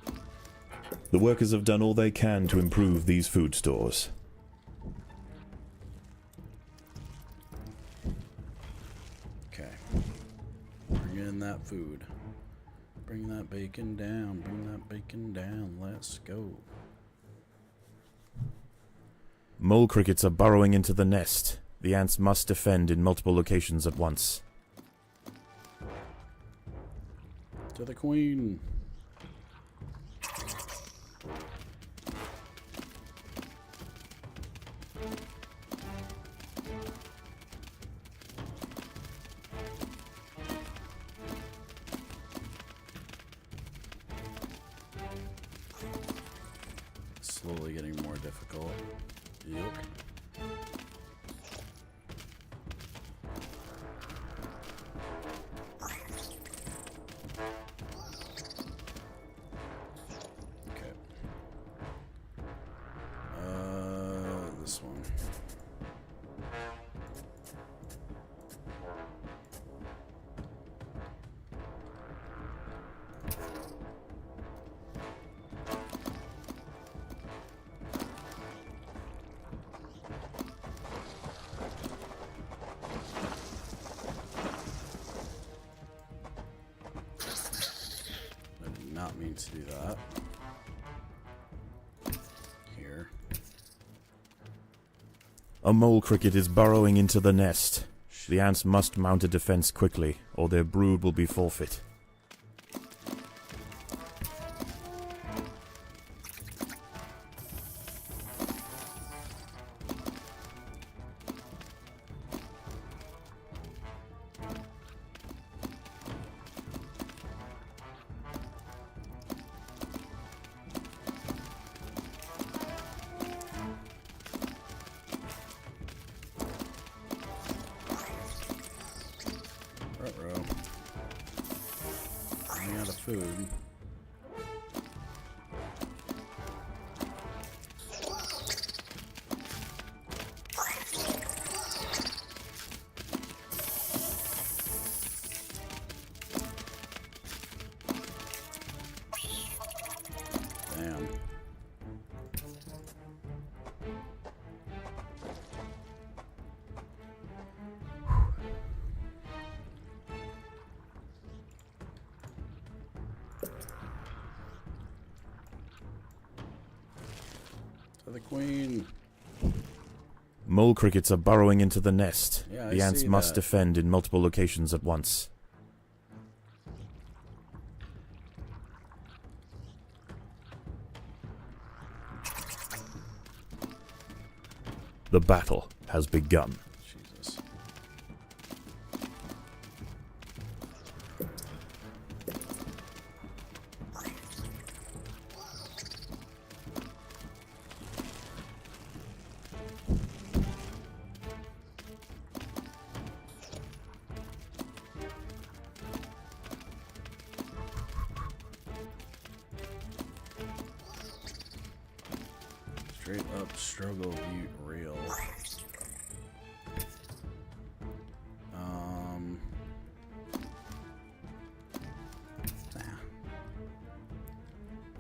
Good. The workers have done all they can to improve these food stores. Okay. Bring in that food. Bring that bacon down. Bring that bacon down. Let's go. Mole crickets are burrowing into the nest. The ants must defend in multiple locations at once. To the queen. Slowly getting more difficult. Yep. Okay. This one. Not mean to do that. Here. A mole cricket is burrowing into the nest. The ants must mount a defense quickly, or their brood will be forfeit. Ruh-roh. Running out of food. Damn. To the queen. Mole crickets are burrowing into the nest. Yeah, The I ants see must that. defend in multiple locations at once. The battle has begun. Jesus. Straight up struggle be real.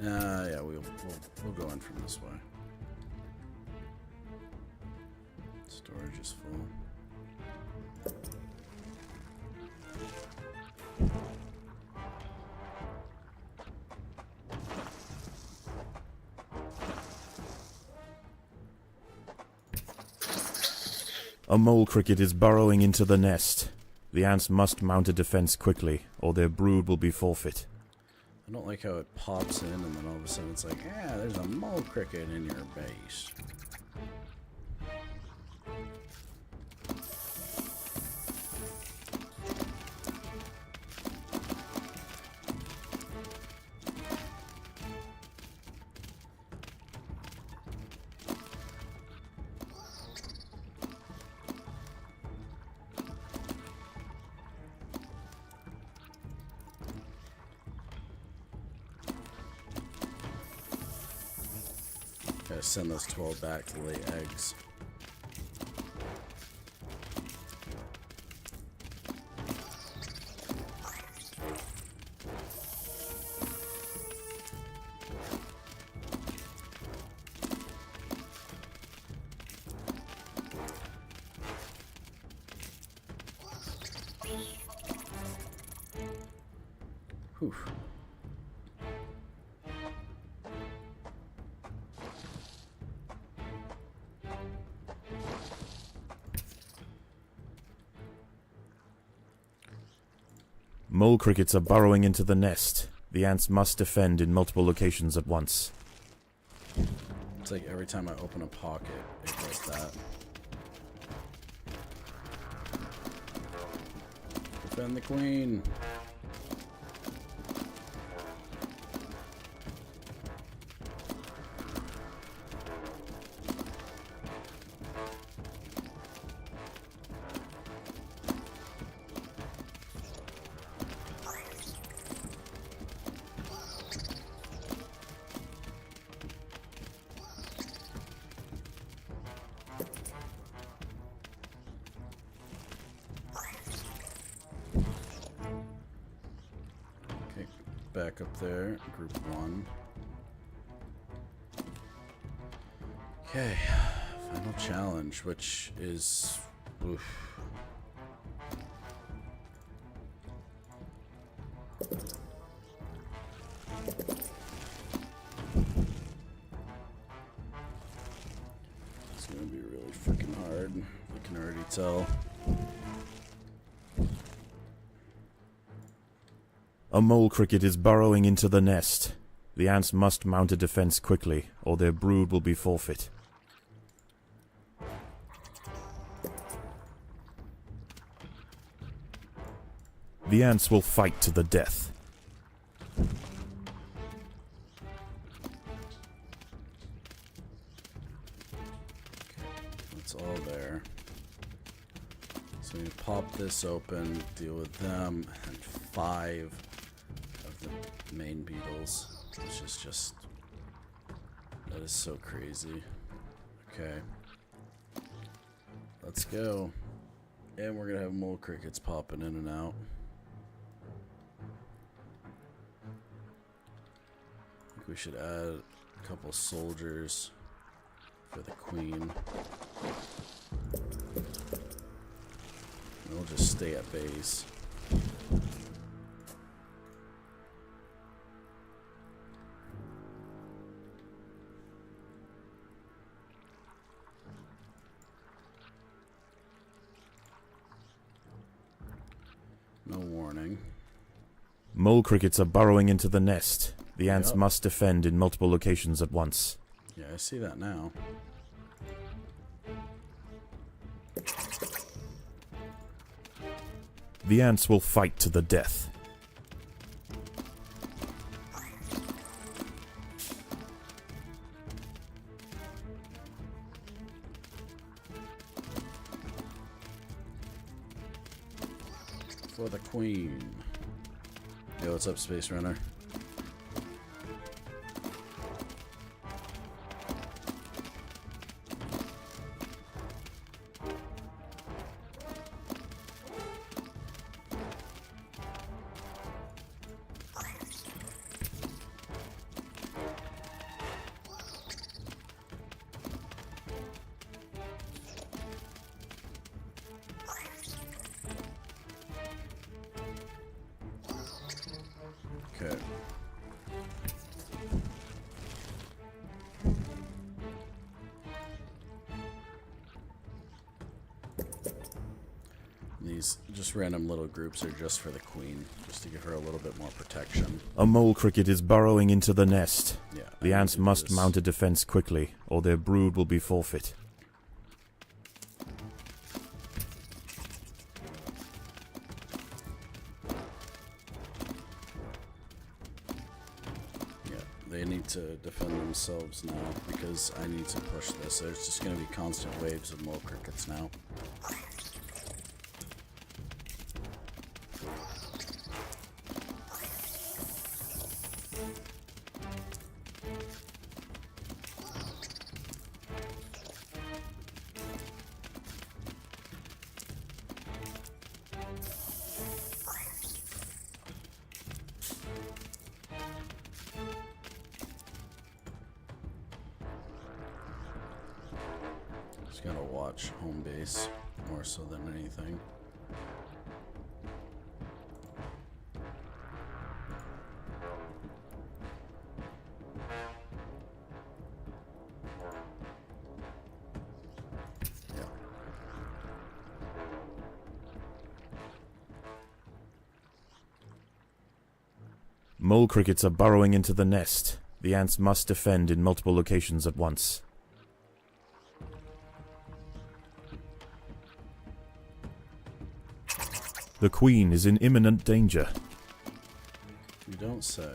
Yeah, we'll go in from this way. Storage is full. A mole cricket is burrowing into the nest. The ants must mount a defense quickly, or their brood will be forfeit. I don't like how it pops in and then all of a sudden it's like, yeah, there's a mole cricket in your base. Gotta send those 12 back to lay eggs. Whew. Mole crickets are burrowing into the nest. The ants must defend in multiple locations at once. It's like every time I open a pocket, it does that. Defend the queen. Okay, back up there, group 1. Okay, final challenge, which is... oof. It's gonna be really freaking hard. I can already tell. A mole cricket is burrowing into the nest. The ants must mount a defense quickly, or their brood will be forfeit. The ants will fight to the death. It's all there. So you pop this open, deal with them, and 5 of the main beetles, which is just... that is so crazy. Okay. Let's go. And we're gonna have mole crickets popping in and out. I think we should add a couple soldiers for the queen. We'll just stay at base. No warning. Mole crickets are burrowing into the nest. The ants Yep. must defend in multiple locations at once. Yeah, I see that now. The ants will fight to the death. For the queen. Yo, what's up, Space Runner? These just random little groups are just for the queen, just to give her a little bit more protection. A mole cricket is burrowing into the nest. Yeah, The I ants need to do must this. mount a defense quickly, or their brood will be forfeit. Yeah, they need to defend themselves now because I need to push this. There's just going to be constant waves of mole crickets now. Just gotta watch home base more so than anything. Yeah. Mole crickets are burrowing into the nest. The ants must defend in multiple locations at once. The queen is in imminent danger. You don't say.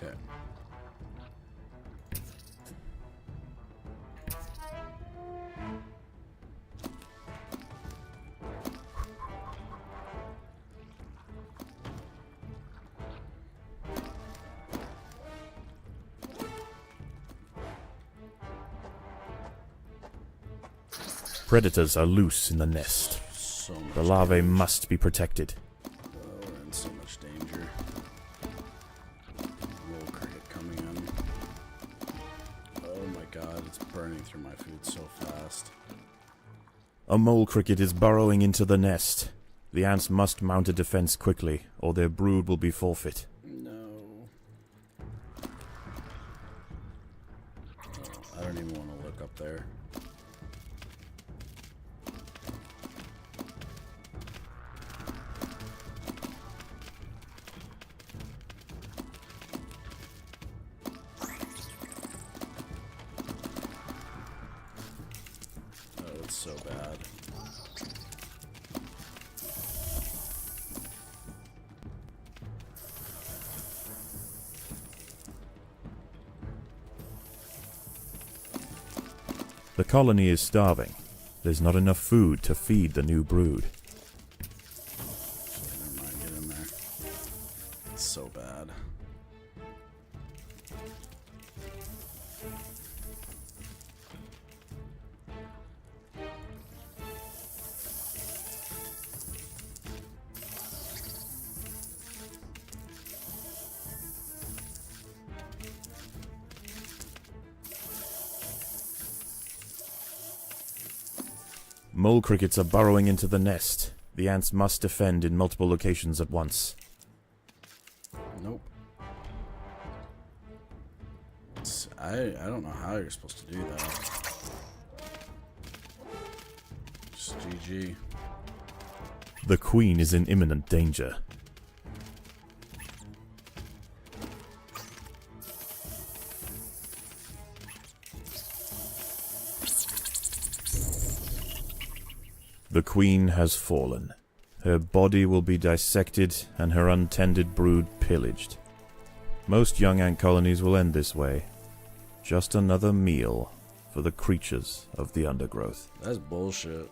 Okay. Predators are loose in the nest. So much. The larvae damage. must be protected. Oh, we're in so much danger. Little cricket coming in. Oh my god, it's burning through my food so fast. A mole cricket is burrowing into the nest. The ants must mount a defense quickly, or their brood will be forfeit. No. Oh, I don't even want to look up there. Oh, it's so bad. The colony is starving. There's not enough food to feed the new brood. Actually, never mind, get in there. It's so bad. Mole crickets are burrowing into the nest. The ants must defend in multiple locations at once. Nope. I don't know how you're supposed to do that. Just GG. The queen is in imminent danger. The queen has fallen. Her body will be dissected and her untended brood pillaged. Most young ant colonies will end this way. Just another meal for the creatures of the undergrowth. That's bullshit.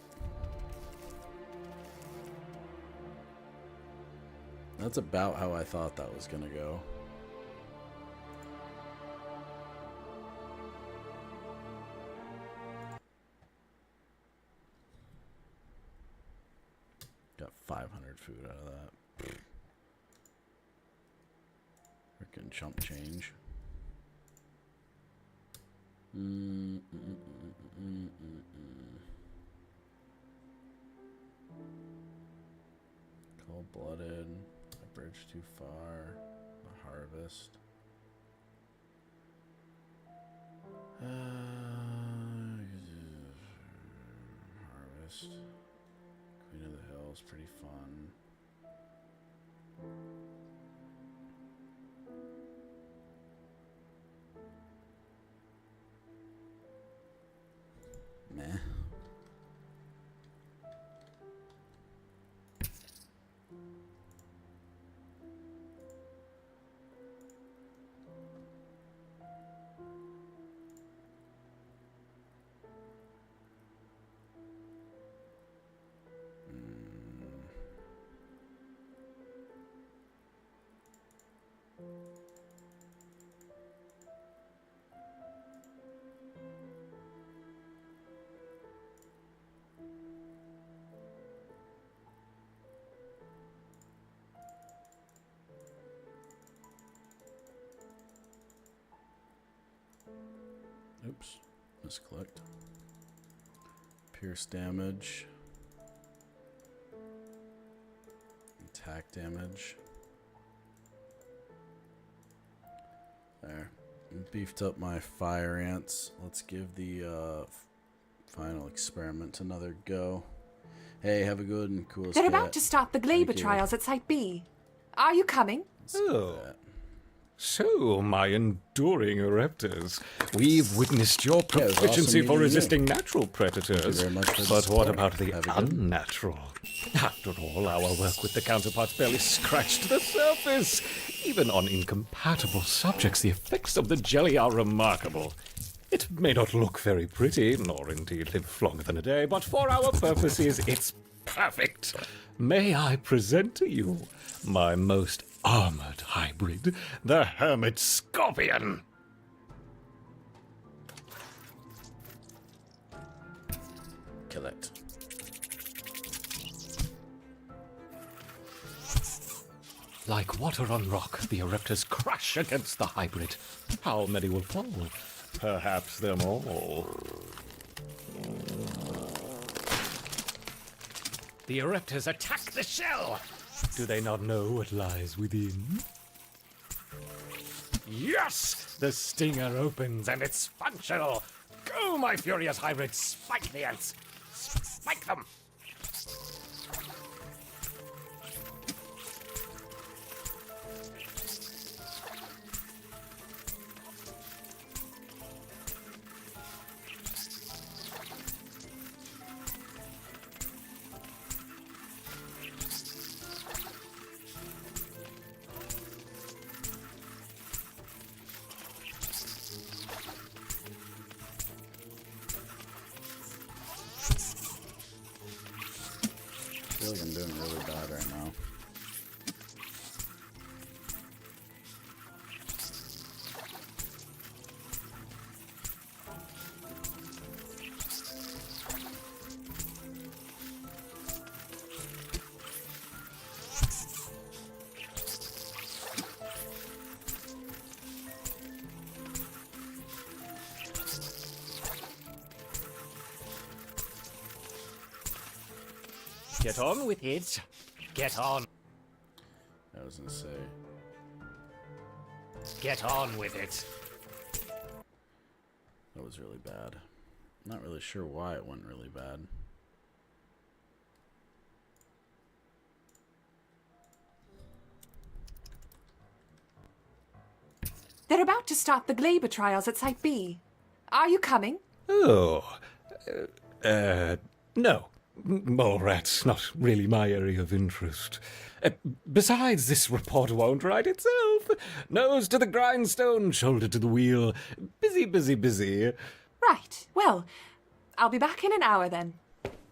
That's about how I thought that was gonna go. Got 500 food out of that. Freaking chump change. Cold-blooded. A bridge too far. A harvest. Harvest. Queen of the Hills, pretty fun. Meh. Oops, misclicked. Pierce damage. Attack damage. There. Beefed up my fire ants. Let's give the final experiment another go. Hey, have a good and cool. They're about to start the Glaber Thank you. trials at Site B. Are you coming? Oh. So, my enduring Ereptors, we've witnessed your Yeah, it was proficiency awesome for meeting you. resisting natural predators. very much for the But what support. about the Have a good- unnatural? After all, our work with the counterparts barely scratched the surface. Even on incompatible subjects, the effects of the jelly are remarkable. It may not look very pretty, nor indeed live longer than a day, but for our purposes, it's perfect. May I present to you my most armored hybrid, the Hermit Scorpion? Kill it. Like water on rock, the Ereptors crash against the hybrid. How many will fall? Perhaps them all. The Ereptors attack the shell! Do they not know what lies within? Yes! The stinger opens and it's functional! Go, my furious hybrid! Spike the ants! Spike them! I feel like I'm doing really bad right now. Get on with it. Get on. I was gonna say. Get on with it. That was really bad. Not really sure why it went really bad. They're about to start the Glaber trials at Site B. Are you coming? Oh. No. Mole rats, not really my area of interest. Besides, this report won't write itself. Nose to the grindstone, shoulder to the wheel. Busy, busy, busy. Right. Well, I'll be back in an hour then.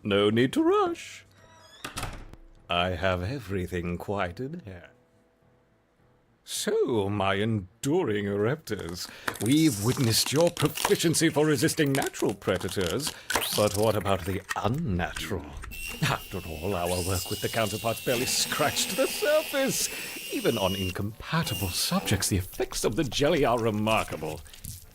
No need to rush. I have everything quite in here. So, my enduring Ereptors, we've witnessed your proficiency for resisting natural predators, but what about the unnatural? After all, our work with the counterparts barely scratched the surface. Even on incompatible subjects, the effects of the jelly are remarkable.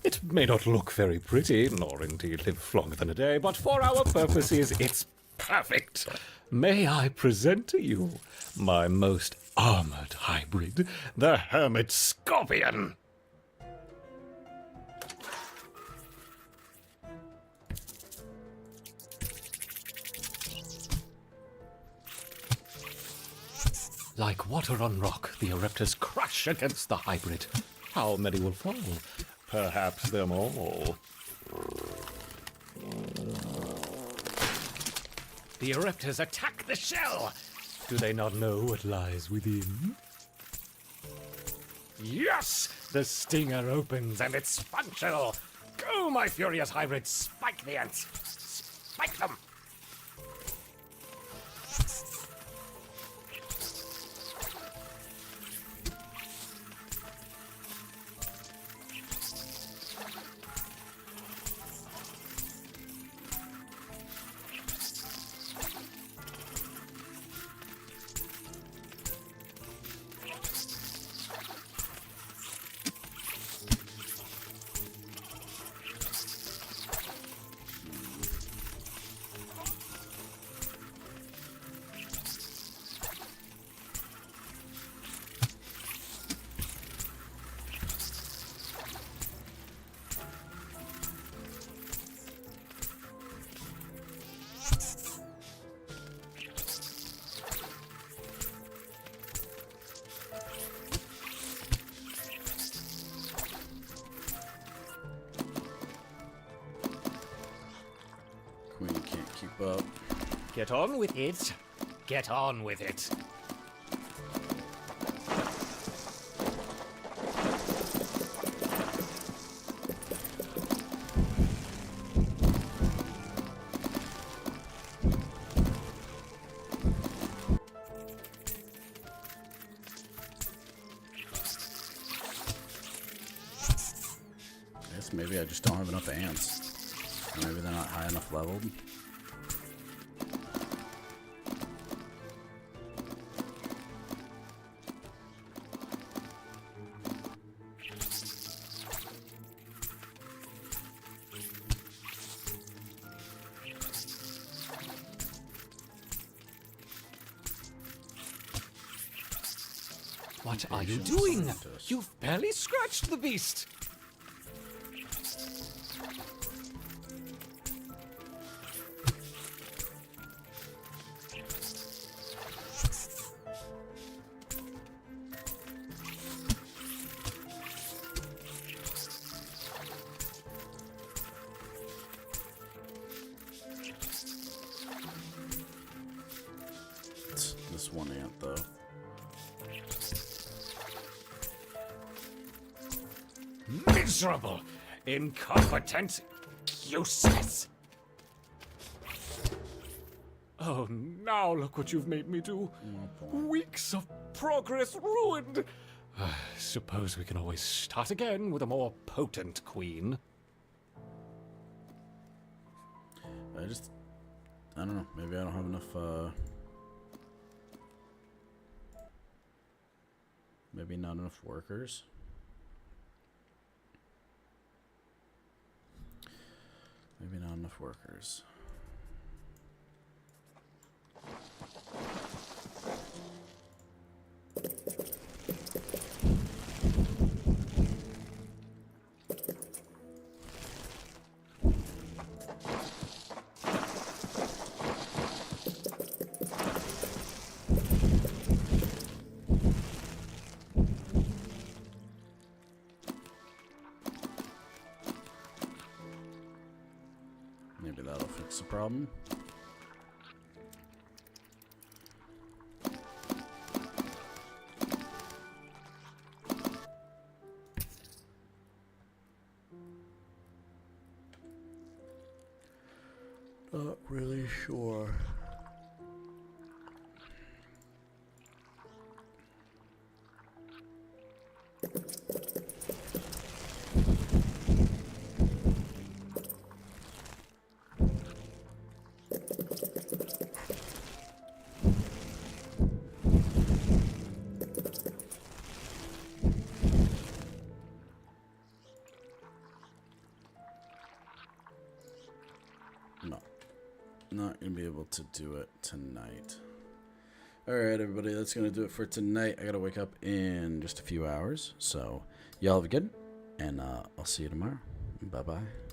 It may not look very pretty, nor indeed live longer than a day, but for our purposes, it's perfect. May I present to you my most armored hybrid, the Hermit Scorpion? Like water on rock, the Ereptors crash against the hybrid. How many will fall? Perhaps them all. The Ereptors attack the shell! Do they not know what lies within? Yes! The stinger opens and it's functional! Go, my furious hybrid! Spike the ants! Spike them! Queen can't keep up. Get on with it. Get on with it. I guess maybe I just don't have enough ants. Or maybe they're not high enough leveled. What are you Patience, doing? scientist. You've barely scratched the beast. It's this one ant, though. Miserable, incompetent, useless. Oh, now look what you've made me do. Weeks of progress ruined. Suppose we can always start again with a more potent queen. I don't know. Maybe I don't have enough, maybe not enough workers. Maybe not enough workers. Maybe that'll fix the problem. Not really sure. not going to be able to do it tonight. Alright, everybody, that's going to do it for tonight. I got to wake up in just a few hours. So, y'all have a good one, and I'll see you tomorrow. Bye-bye.